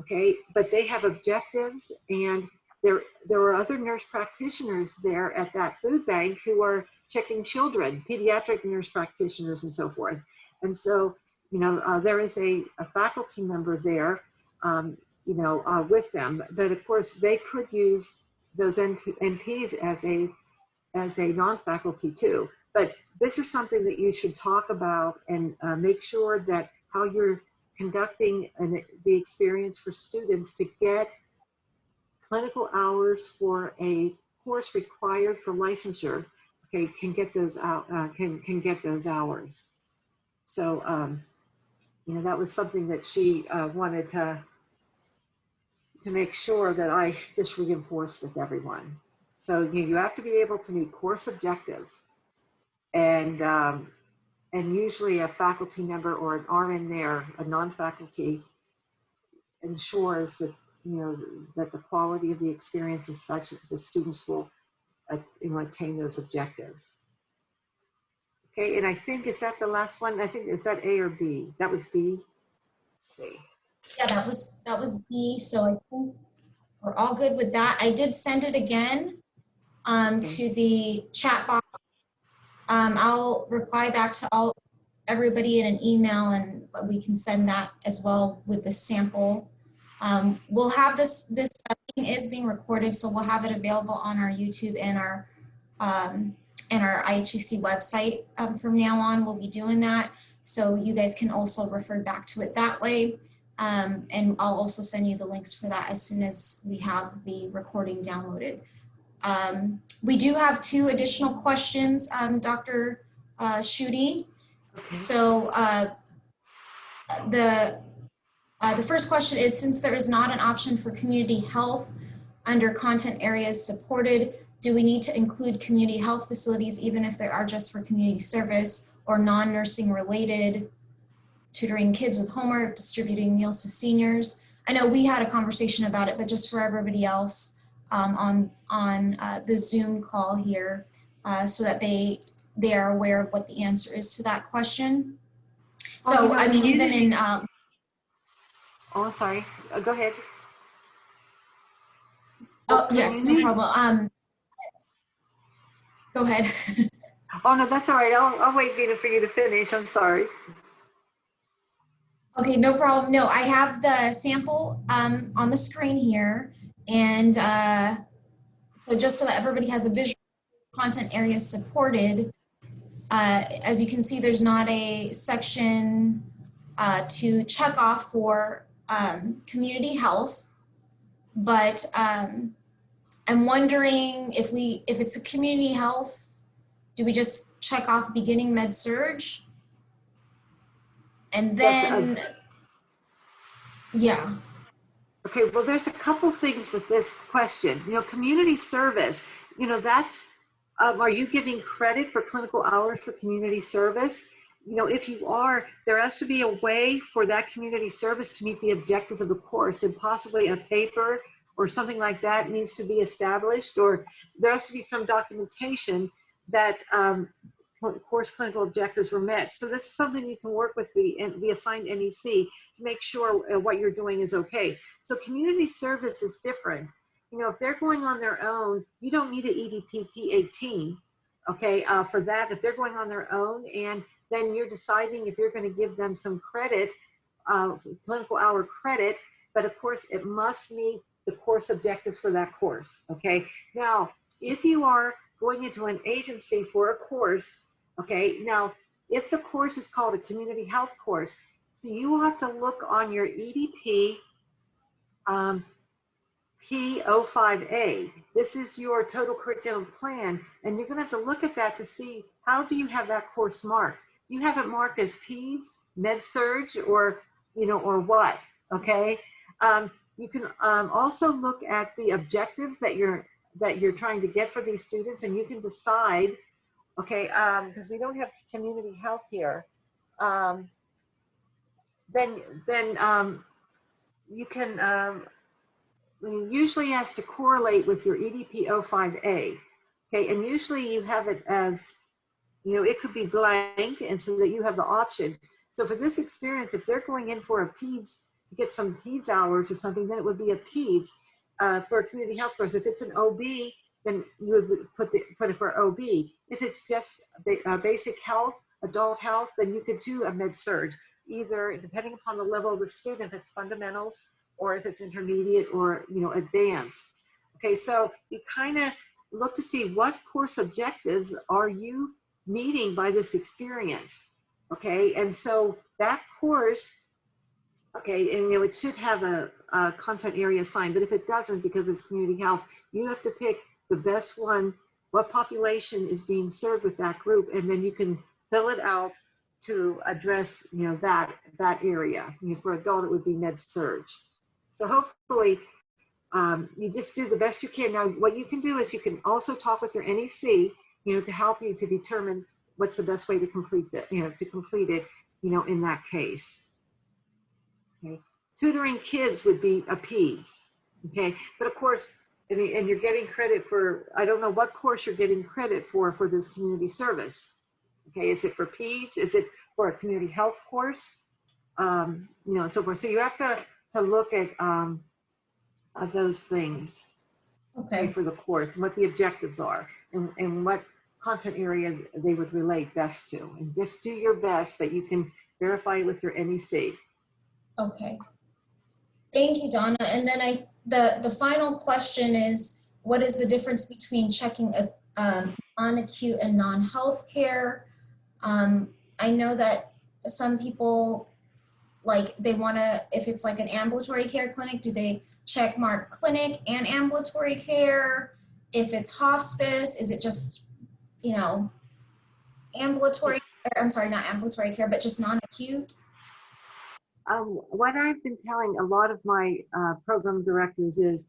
okay, but they have objectives, and there are other nurse practitioners there at that food bank who are checking children, pediatric nurse practitioners and so forth. And so, you know, there is a faculty member there, with them, but of course they could use those NPs as a non-faculty too. But this is something that you should talk about and make sure that how you're conducting the experience for students to get clinical hours for a course required for licensure, okay, can get those out, can get those hours. So, that was something that she wanted to make sure that I just reinforced with everyone. So you have to be able to meet course objectives, and usually a faculty member or an RN there, a non-faculty, ensures that that the quality of the experience is such that the students will attain those objectives. Okay, and I think, is that the last one? I think, is that A or B? That was B. Let's see. Yeah, that was B. So I think we're all good with that. I did send it again to the chat box. I'll reply back to everybody in an email, and we can send that as well with the sample. We'll have this meeting is being recorded, so we'll have it available on our YouTube and our IHEC website from now on. We'll be doing that, so you guys can also refer back to it that way. And I'll also send you the links for that as soon as we have the recording downloaded. We do have 2 additional questions, Dr. Schutte. Okay. So the first question is, since there is not an option for community health under content areas supported, do we need to include community health facilities even if they are just for community service or non-nursing related, tutoring kids with homework, distributing meals to seniors? I know we had a conversation about it, but just for everybody else on the Zoom call here, so that they are aware of what the answer is to that question. So, I mean, even in... Oh, sorry. Go ahead. Oh, yes, no problem. Go ahead. Oh, no, that's all right. I'll wait, Vina, for you to finish. I'm sorry. Okay, no problem. No, I have the sample on the screen here. And so just so that everybody has a visual, content areas supported, as you can see, there's not a section to check off for community health, but I'm wondering if it's a community health, do we just check off beginning med surge? And then, yeah. Okay, well, there's a couple things with this question. Community service, that's, are you giving credit for clinical hours for community service? If you are, there has to be a way for that community service to meet the objectives of the course, and possibly a paper or something like that needs to be established, or there has to be some documentation that course clinical objectives were met. So this is something you can work with the assigned NEC to make sure what you're doing is okay. So community service is different. You know, if they're going on their own, you don't need an EDP-P-18, okay, for that. If they're going on their own, and then you're deciding if you're going to give them some credit, clinical hour credit, but of course it must meet the course objectives for that course, okay? Now, if you are going into an agency for a course, okay, now, if the course is called a community health course, so you will have to look on your EDP P-05A. This is your total curriculum plan, and you're going to have to look at that to see how do you have that course marked. Do you have it marked as PEDS, Med-Surg, or, you know, or what, okay? You can also look at the objectives that you're trying to get for these students, and you can decide, okay, because we don't have community health here, then you can, usually has to correlate with your EDP-05A, okay, and usually you have it as, you know, it could be blank, and so that you have the option. So for this experience, if they're going in for a PEDS, to get some PEDS hours or something, then it would be a PEDS for a community health course. If it's an OB, then you would put it for OB. If it's just basic health, adult health, then you could do a Med-Surg, either depending upon the level of the student, if it's fundamentals, or if it's intermediate or, you know, advanced. Okay, so you kind of look to see what course objectives are you meeting by this experience. Okay, and so that course, okay, and you know, it should have a content area assigned, but if it doesn't, because it's community health, you have to pick the best one, what population is being served with that group, and then you can fill it out to address, you know, that area. You know, for adult, it would be Med-Surg. So hopefully you just do the best you can. Now, what you can do is you can also talk with your NEC, you know, to help you to determine what's the best way to complete that, you know, to complete it, you know, in that case. Okay. Tutoring kids would be a PEDS, okay? But of course, and you're getting credit for, I don't know what course you're getting credit for this community service. Okay, is it for PEDS? Is it for a community health course? You know, and so forth. So you have to look at those things, okay, for the course, and what the objectives are, and what content area they would relate best to. And just do your best, but you can verify with your NEC. Okay. Thank you, Donna. And then the final question is, what is the difference between checking a non-acute and non-health care? I know that some people, like, they want to, if it's like an ambulatory care clinic, do they check mark clinic and ambulatory care? If it's hospice, is it just, you know, ambulatory, I'm sorry, not ambulatory care, but just non-acute? What I've been telling a lot of my program directors is,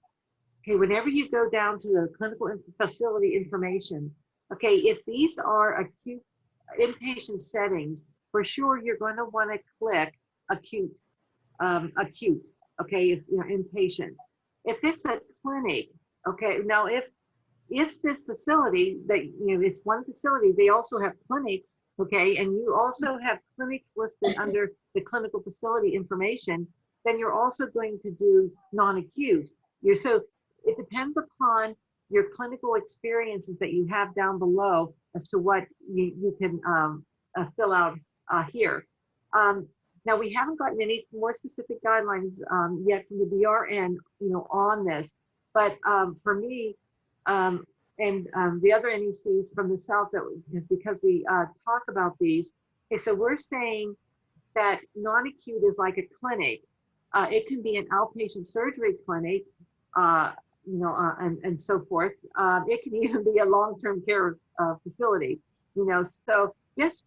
okay, whenever you go down to the clinical facility information, okay, if these are acute inpatient settings, for sure you're going to want to click acute, okay, if you're inpatient. If it's a clinic, okay, now if this facility, that, you know, it's one facility, they also have clinics, okay, and you also have clinics listed under the clinical facility information, then you're also going to do non-acute. So it depends upon your clinical experiences that you have down below as to what you can fill out here. Now, we haven't gotten any more specific guidelines yet from the BRN, you know, on this, but for me, and the other NECs from the South, that because we talk about these, okay, so we're saying that non-acute is like a clinic. It can be an outpatient surgery clinic, you know, and so forth. It can even be a long-term care facility, you know, so just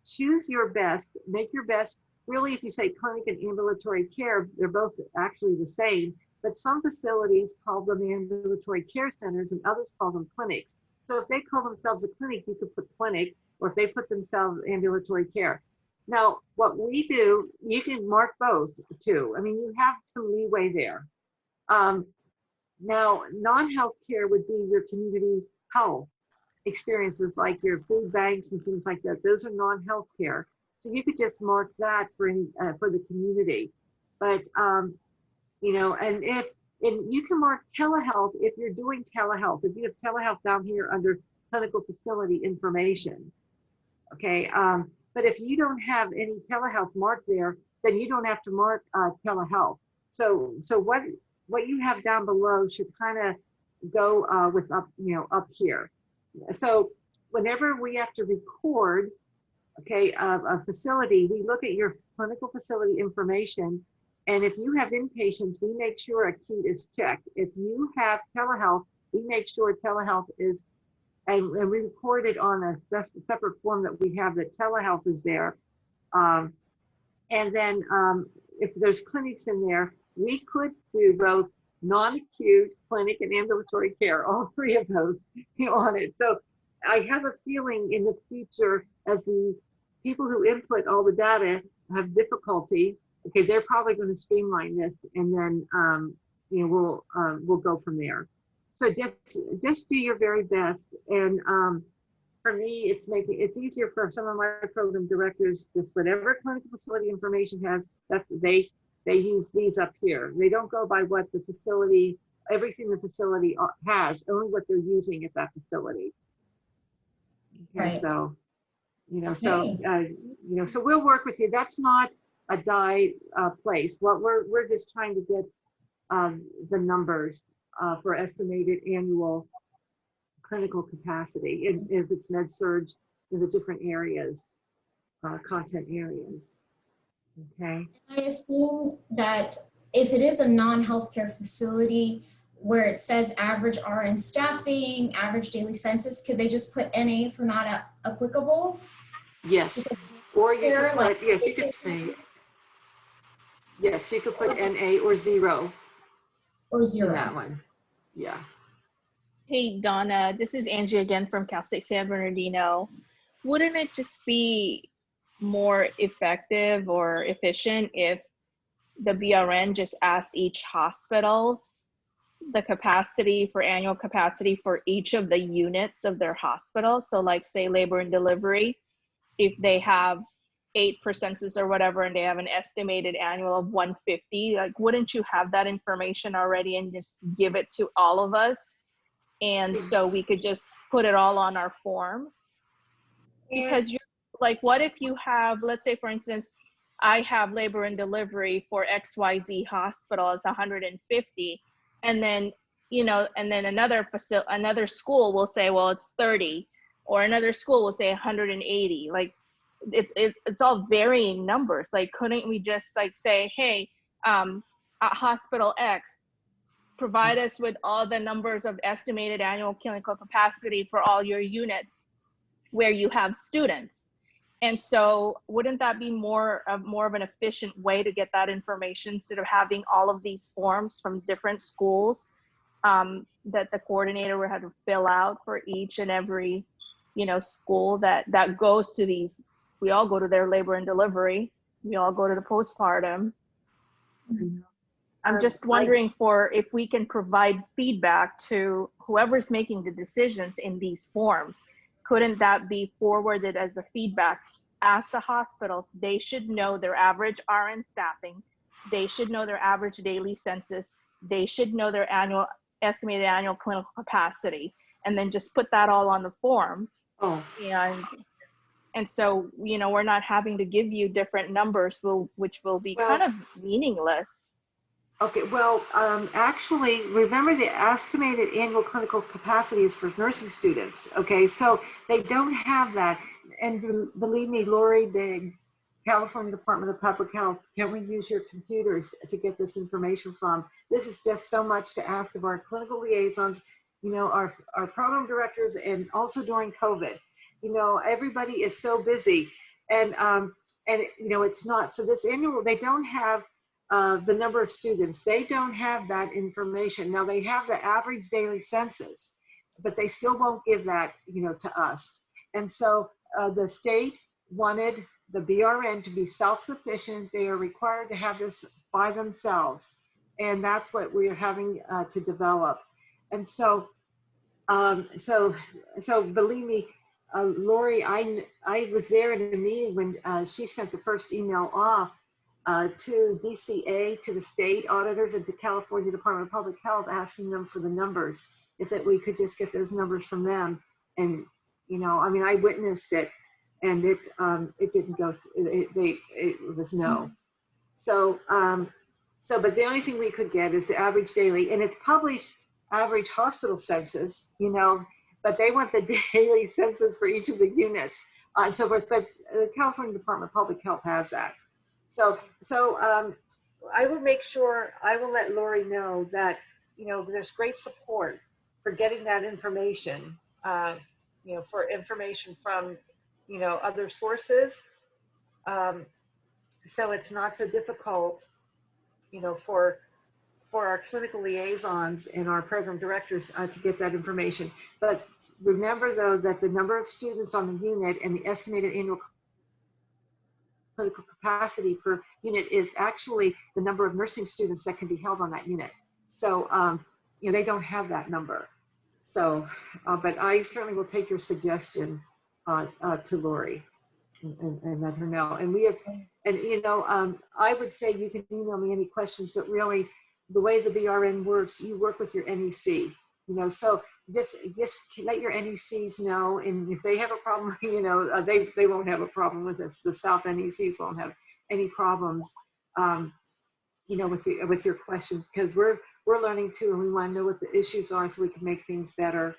choose your best, make your best. Really, if you say clinic and ambulatory care, they're both actually the same, but some facilities call them ambulatory care centers and others call them clinics. So if they call themselves a clinic, you could put clinic, or if they put themselves ambulatory care. Now, what we do, you can mark both too. I mean, you have some leeway there. Now, non-health care would be your community health. experiences like your food banks and things like that. Those are non-healthcare. So you could just mark that for the community. But, you know, and you can mark telehealth if you're doing telehealth. If you have telehealth down here under clinical facility information, okay? But if you don't have any telehealth marked there, then you don't have to mark telehealth. So what you have down below should kind of go with up, you know, up here. So whenever we have to record, okay, a facility, we look at your clinical facility information. And if you have inpatients, we make sure acute is checked. If you have telehealth, we make sure telehealth is, and we record it on a separate form that we have that telehealth is there. And then if there's clinics in there, we could do both non-acute, clinic, and ambulatory care, all three of those, you know, on it. So I have a feeling in the future, as the people who input all the data have difficulty, okay, they're probably going to streamline this, and then you know, we'll go from there. So just do your very best. And for me, it's easier for some of my program directors, just whatever clinical facility information has, that they use these up here. They don't go by what the facility, everything the facility has, only what they're using at that facility. Okay, Right. so, you know, Okay. you know, so we'll work with you. That's not a die place. What we're just trying to get the numbers for estimated annual clinical capacity, if it's med surg in the different areas, content areas. Okay. I assume that if it is a non-healthcare facility where it says average RN staffing, average daily census, could they just put NA for not applicable? Yes. Or you could Like, put, yes, you could say, yes, you could put NA or 0 or 0. in that one. Yeah. Hey, Donna, this is Angie again from Cal State San Bernardino. Wouldn't it just be more effective or efficient if the BRN just asked each hospitals the capacity for annual capacity for each of the units of their hospital? So like say labor and delivery, if they have 8 per census or whatever, and they have an estimated annual of 150, like wouldn't you have that information already and just give it to all of us? And so we could just put it all on our forms. Because you're like, what if you have, let's say for instance, I have labor and delivery for XYZ hospital is 150, and then, you know, and then another school will say, well, it's 30, or another school will say 180. Like it's all varying numbers. Like, couldn't we just like say, hey, at hospital X, provide us with all the numbers of estimated annual clinical capacity for all your units where you have students? And so wouldn't that be more of an efficient way to get that information, instead of having all of these forms from different schools that the coordinator would have to fill out for each and every, you know, school that goes to these? We all go to their labor and delivery. We all go to the postpartum. I'm just wondering if we can provide feedback to whoever's making the decisions in these forms. Couldn't that be forwarded as a feedback? Ask the hospitals, they should know their average RN staffing. They should know their average daily census. They should know their estimated annual clinical capacity, and then just put that all on the form. Oh. And so, you know, we're not having to give you different numbers, which will be kind of meaningless. Okay, well, actually, remember the estimated annual clinical capacity is for nursing students, okay? So they don't have that. And believe me, Lori, the California Department of Public Health, can we use your computers to get this information from? This is just so much to ask of our clinical liaisons, you know, our program directors, and also during COVID. You know, everybody is so busy, and you know, it's not, so this annual, they don't have the number of students. They don't have that information. Now they have the average daily census, but they still won't give that, you know, to us. And so the state wanted the BRN to be self-sufficient. They are required to have this by themselves. And that's what we're having to develop. And so So believe me, Lori, I was there in a meeting when she sent the first email off to DCA, to the state auditors, and to California Department of Public Health, asking them for the numbers, if that we could just get those numbers from them. And I mean, I witnessed it, and it didn't go. It was no. So but the only thing we could get is the average daily, and it's published average hospital census, but they want the daily census for each of the units, and so forth. But the California Department of Public Health has that. So I will make sure, I will let Lori know that, there's great support for getting that information, for information from, other sources. So it's not so difficult, for our clinical liaisons and our program directors to get that information. But remember, though, that the number of students on the unit and the estimated annual clinical capacity per unit is actually the number of nursing students that can be held on that unit. So, they don't have that number. So, but I certainly will take your suggestion to Lori and let her know. And we have, and I would say you can email me any questions, but really the way the BRN works, you work with your NEC, so just let your NECs know, and if they have a problem, they won't have a problem with this. The South NECs won't have any problems, with your questions, because we're learning too, and we want to know what the issues are so we can make things better,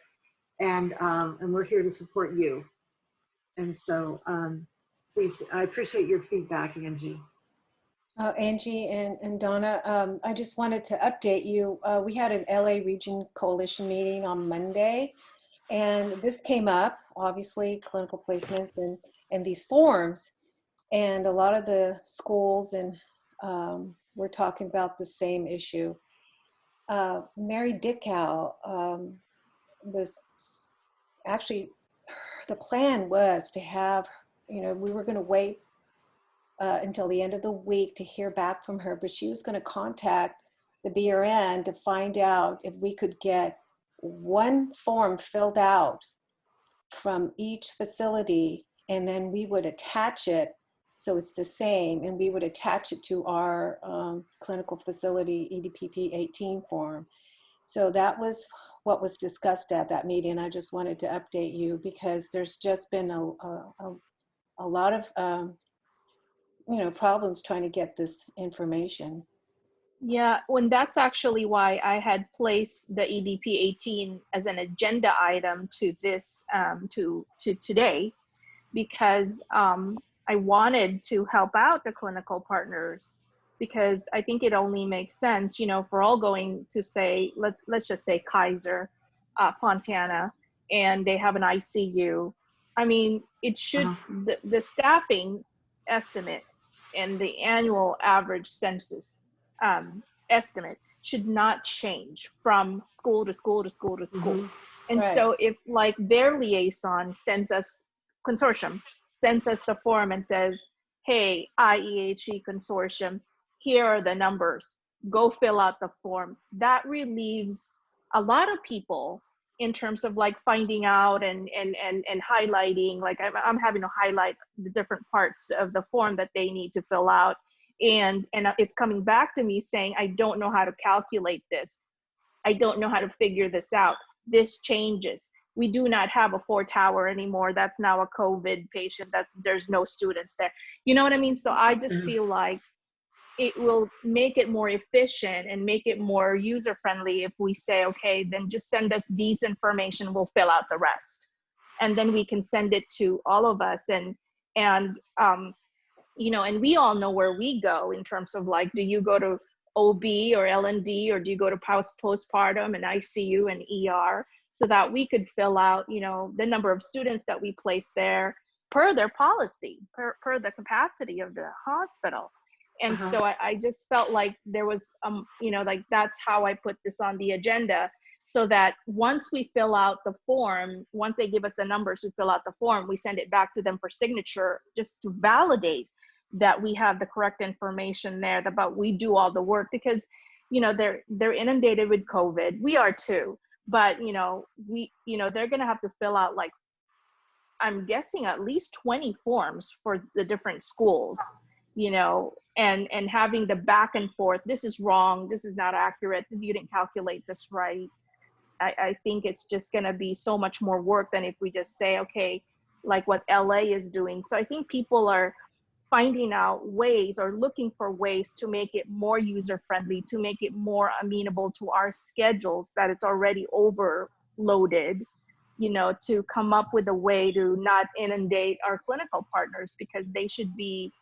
and we're here to support you. And so, please, I appreciate your feedback, Angie. Angie and Donna, I just wanted to update you. We had an LA Region Coalition meeting on Monday, and this came up, obviously, clinical placements and these forms. And a lot of the schools and we're talking about the same issue. Mary Dickow was actually, the plan was to have, we were going to wait until the end of the week to hear back from her, but she was going to contact the BRN to find out if we could get one form filled out from each facility, and then we would attach it so it's the same, and we would attach it to our clinical facility EDP-P-18 form. So that was what was discussed at that meeting. I just wanted to update you because there's just been a lot of problems trying to get this information. Yeah, that's actually why I had placed the EDP-18 as an agenda item to this, to today, because I wanted to help out the clinical partners, because I think it only makes sense, if we're all going to say, let's just say Kaiser, Fontana, and they have an ICU. I mean, it should, the staffing estimate and the annual average census estimate should not change from school to school to school to school. And Right. so if like their liaison sends us, consortium sends us the form and says, hey, IEHE consortium, here are the numbers, go fill out the form. That relieves a lot of people in terms of like finding out and highlighting, like I'm having to highlight the different parts of the form that they need to fill out. And it's coming back to me saying, I don't know how to calculate this. I don't know how to figure this out. This changes. We do not have a 4-tower anymore. That's now a COVID patient. There's no students there. You know what I mean? So I just feel like it will make it more efficient and make it more user-friendly if we say, okay, then just send us these information, we'll fill out the rest. And then we can send it to all of us. And we all know where we go in terms of like, do you go to OB or L&D, or do you go to postpartum and ICU and ER, so that we could fill out, the number of students that we place there per their policy, per the capacity of the hospital. And so I just felt like there was, like that's how I put this on the agenda, so that once we fill out the form, once they give us the numbers, we fill out the form, we send it back to them for signature, just to validate that we have the correct information there, but we do all the work, because, they're inundated with COVID. We are too, but they're going to have to fill out, like, I'm guessing at least 20 forms for the different schools, and having the back and forth, this is wrong, this is not accurate, you didn't calculate this right. I think it's just going to be so much more work than if we just say, okay, like what LA is doing. So I think people are finding out ways or looking for ways to make it more user friendly, to make it more amenable to our schedules that it's already overloaded, to come up with a way to not inundate our clinical partners, because they should be,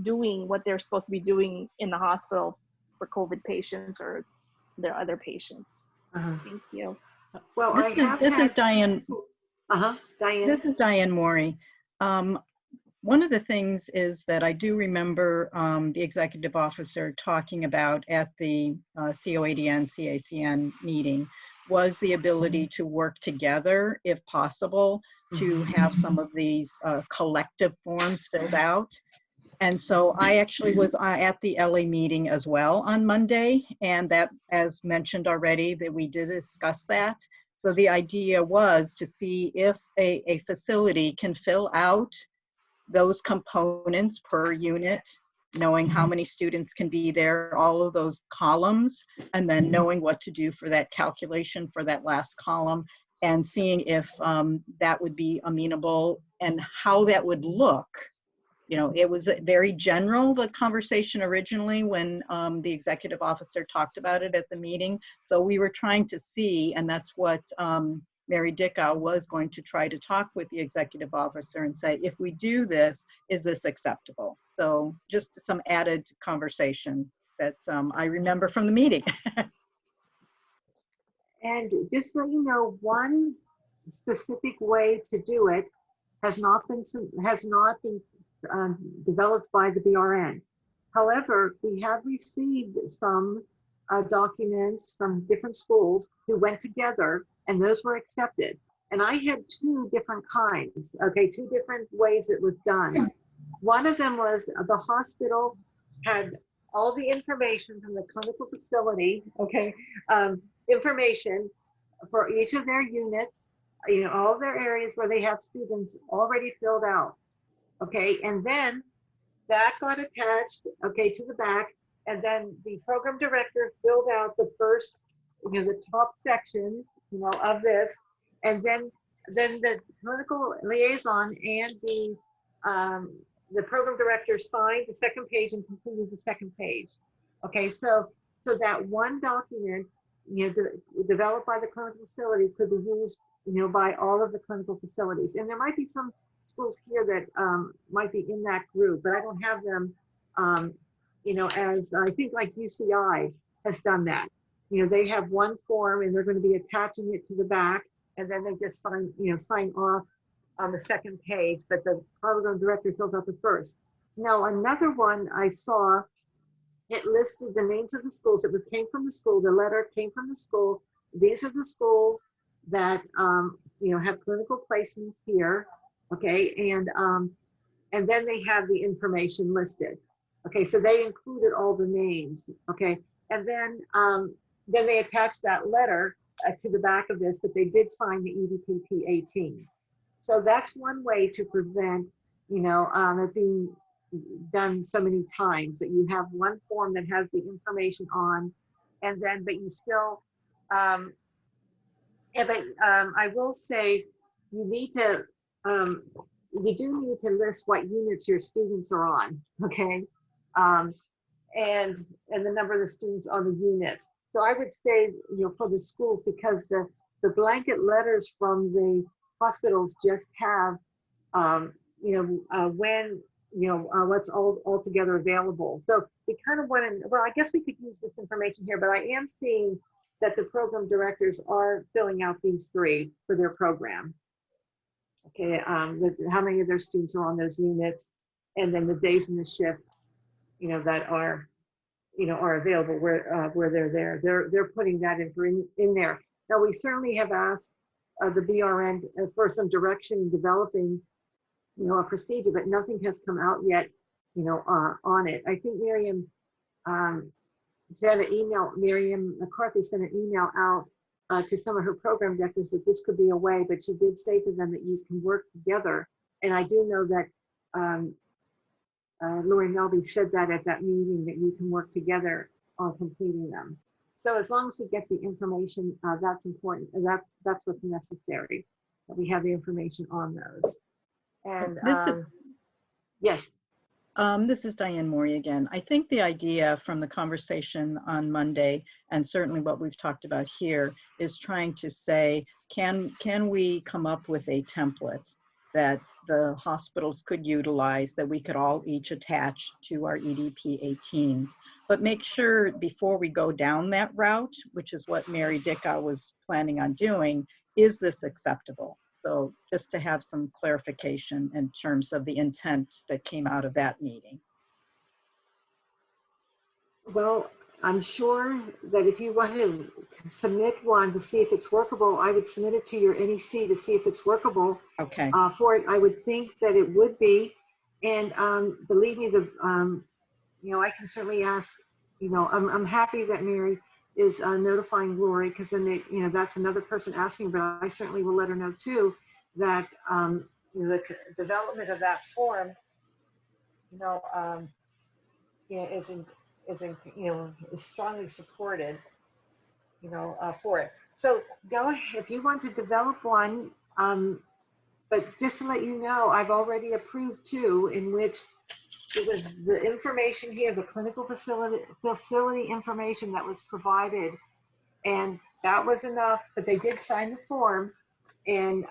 doing what they're supposed to be doing in the hospital for COVID patients or their other patients. Thank you. Well, This is Diane. Diane. This is Diane Morey. One of the things is that I do remember the executive officer talking about at the COADN, CACN meeting was the ability to work together, if possible, to have some of these collective forms filled out. And so I actually was at the LA meeting as well on Monday, and that, as mentioned already, that we did discuss that. So the idea was to see if a facility can fill out those components per unit, knowing how many students can be there, all of those columns, and then knowing what to do for that calculation for that last column, and seeing if that would be amenable and how that would look. It was very general, the conversation originally when the executive officer talked about it at the meeting. So we were trying to see, and that's what Mary Dickow was going to try to talk with the executive officer and say, if we do this, is this acceptable? So just some added conversation that I remember from the meeting. And just so you know, one specific way to do it has not been developed by the BRN. However, we have received some documents from different schools who went together, and those were accepted. And I had two different kinds, two different ways it was done. One of them was the hospital had all the information from the clinical facility, information for each of their units, all their areas where they have students already filled out. And then that got attached, to the back, and then the program director filled out the first, the top sections, of this, and then the clinical liaison and the program director signed the second page and completed the second page. So that one document, developed by the clinical facility could be used, by all of the clinical facilities, and there might be some schools here that might be in that group, but I don't have them, as I think like UCI has done that. They have one form and they're going to be attaching it to the back, and then they just sign off on the second page, but the program director fills out the first. Now, another one I saw, it listed the names of the schools. Came from the school. The letter came from the school. These are the schools that, have clinical placements here. And then they have the information listed. So they included all the names. And then they attached that letter to the back of this, that they did sign the EDP-P-18. So that's one way to prevent, it being done so many times, that you have one form that has the information on, and then, but you still, I will say, you need to, you do need to list what units your students are on, and the number of the students on the units. So I would say, for the schools, because the blanket letters from the hospitals just have, when, what's all together available. So we kind of want to, well, I guess we could use this information here, but I am seeing that the program directors are filling out these three for their program. How many of their students are on those units, and then the days and the shifts, that are, are available where they're there. They're putting that in there. Now, we certainly have asked the BRN for some direction in developing, a procedure, but nothing has come out yet, on it. I think Miriam sent an email. Miriam McCarthy sent an email out to some of her program directors that this could be a way, but she did say to them that you can work together. And I do know that Lori Melby said that at that meeting, that you can work together on completing them. So as long as we get the information, that's important. And that's what's necessary, that we have the information on those. And yes. This is Diane Maury again. I think the idea from the conversation on Monday, and certainly what we've talked about here, is trying to say, can we come up with a template that the hospitals could utilize, that we could all each attach to our EDP-18s, but make sure before we go down that route, which is what Mary Dickow was planning on doing, is this acceptable? So just to have some clarification in terms of the intent that came out of that meeting. Well, I'm sure that if you want to submit one to see if it's workable, I would submit it to your NEC to see if it's workable. Okay. For it, I would think that it would be. And believe me, I can certainly ask, I'm happy that Mary is notifying Lori, because then that's another person asking, but I certainly will let her know too, that the development of that form, is strongly supported, for it. So go ahead if you want to develop one. But just to let you know, I've already approved two in which it was the information here, the clinical facility information that was provided, and that was enough. But they did sign the form, and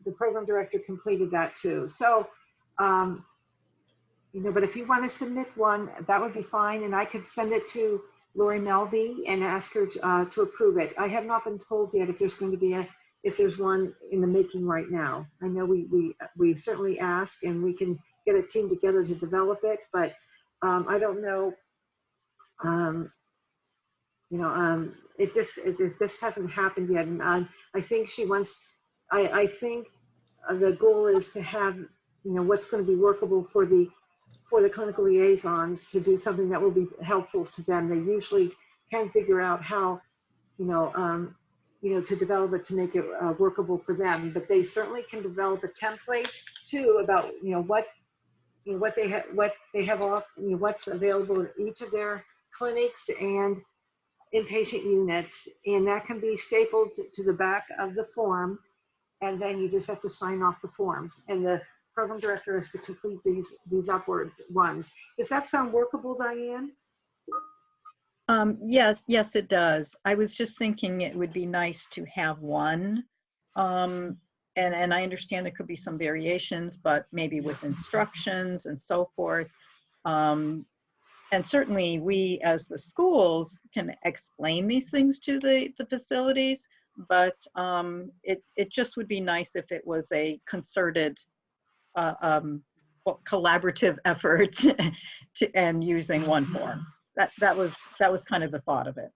the program director completed that too. So, but if you want to submit one, that would be fine, and I could send it to Lori Melby and ask her to approve it. I have not been told yet if there's going to be if there's one in the making right now. I know we certainly ask, and we can get a team together to develop it, but I don't know. It just hasn't happened yet, and I think she wants. I think the goal is to have what's going to be workable for the clinical liaisons to do something that will be helpful to them. They usually can figure out how to develop it to make it workable for them, but they certainly can develop a template too about what they have off, what's available at each of their clinics and inpatient units, and that can be stapled to the back of the form, and then you just have to sign off the forms, and the program director is to complete these upwards ones. Does that sound workable, Diane? Yes, it does. I was just thinking it would be nice to have one. And I understand there could be some variations, but maybe with instructions and so forth. And certainly we as the schools can explain these things to the facilities, but it just would be nice if it was a concerted collaborative effort and using one form. That was kind of the thought of it.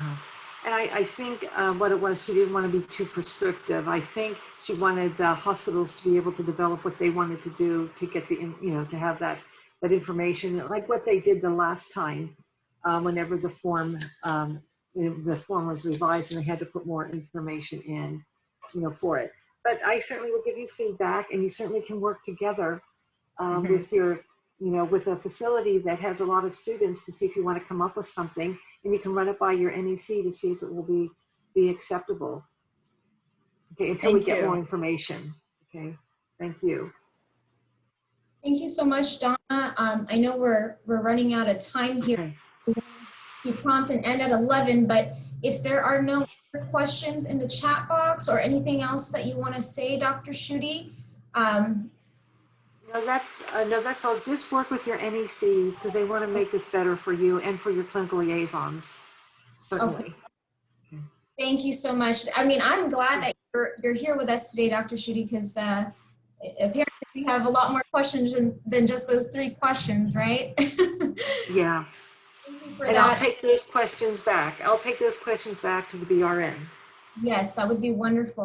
And I think what it was, she didn't want to be too prescriptive. I think she wanted the hospitals to be able to develop what they wanted to do to get to have that information, like what they did the last time, whenever the form was revised and they had to put more information in, for it. But I certainly will give you feedback, and you certainly can work together with your, with a facility that has a lot of students to see if you want to come up with something, and you can run it by your NEC to see if it will be acceptable. Okay, until we get more information. Okay, thank you. Thank you so much, Donna. I know we're running out of time here. Okay. Be prompt and end at 11, but if there are no questions in the chat box or anything else that you want to say, Dr. Schutte? No, that's all. Just work with your NECs because they want to make this better for you and for your clinical liaisons. Certainly. Okay. Thank you so much. I mean, I'm glad that you're here with us today, Dr. Schutte, because apparently we have a lot more questions than just those 3 questions, right? Yeah. And I'll take those questions back. I'll take those questions back to the BRN. Yes, that would be wonderful.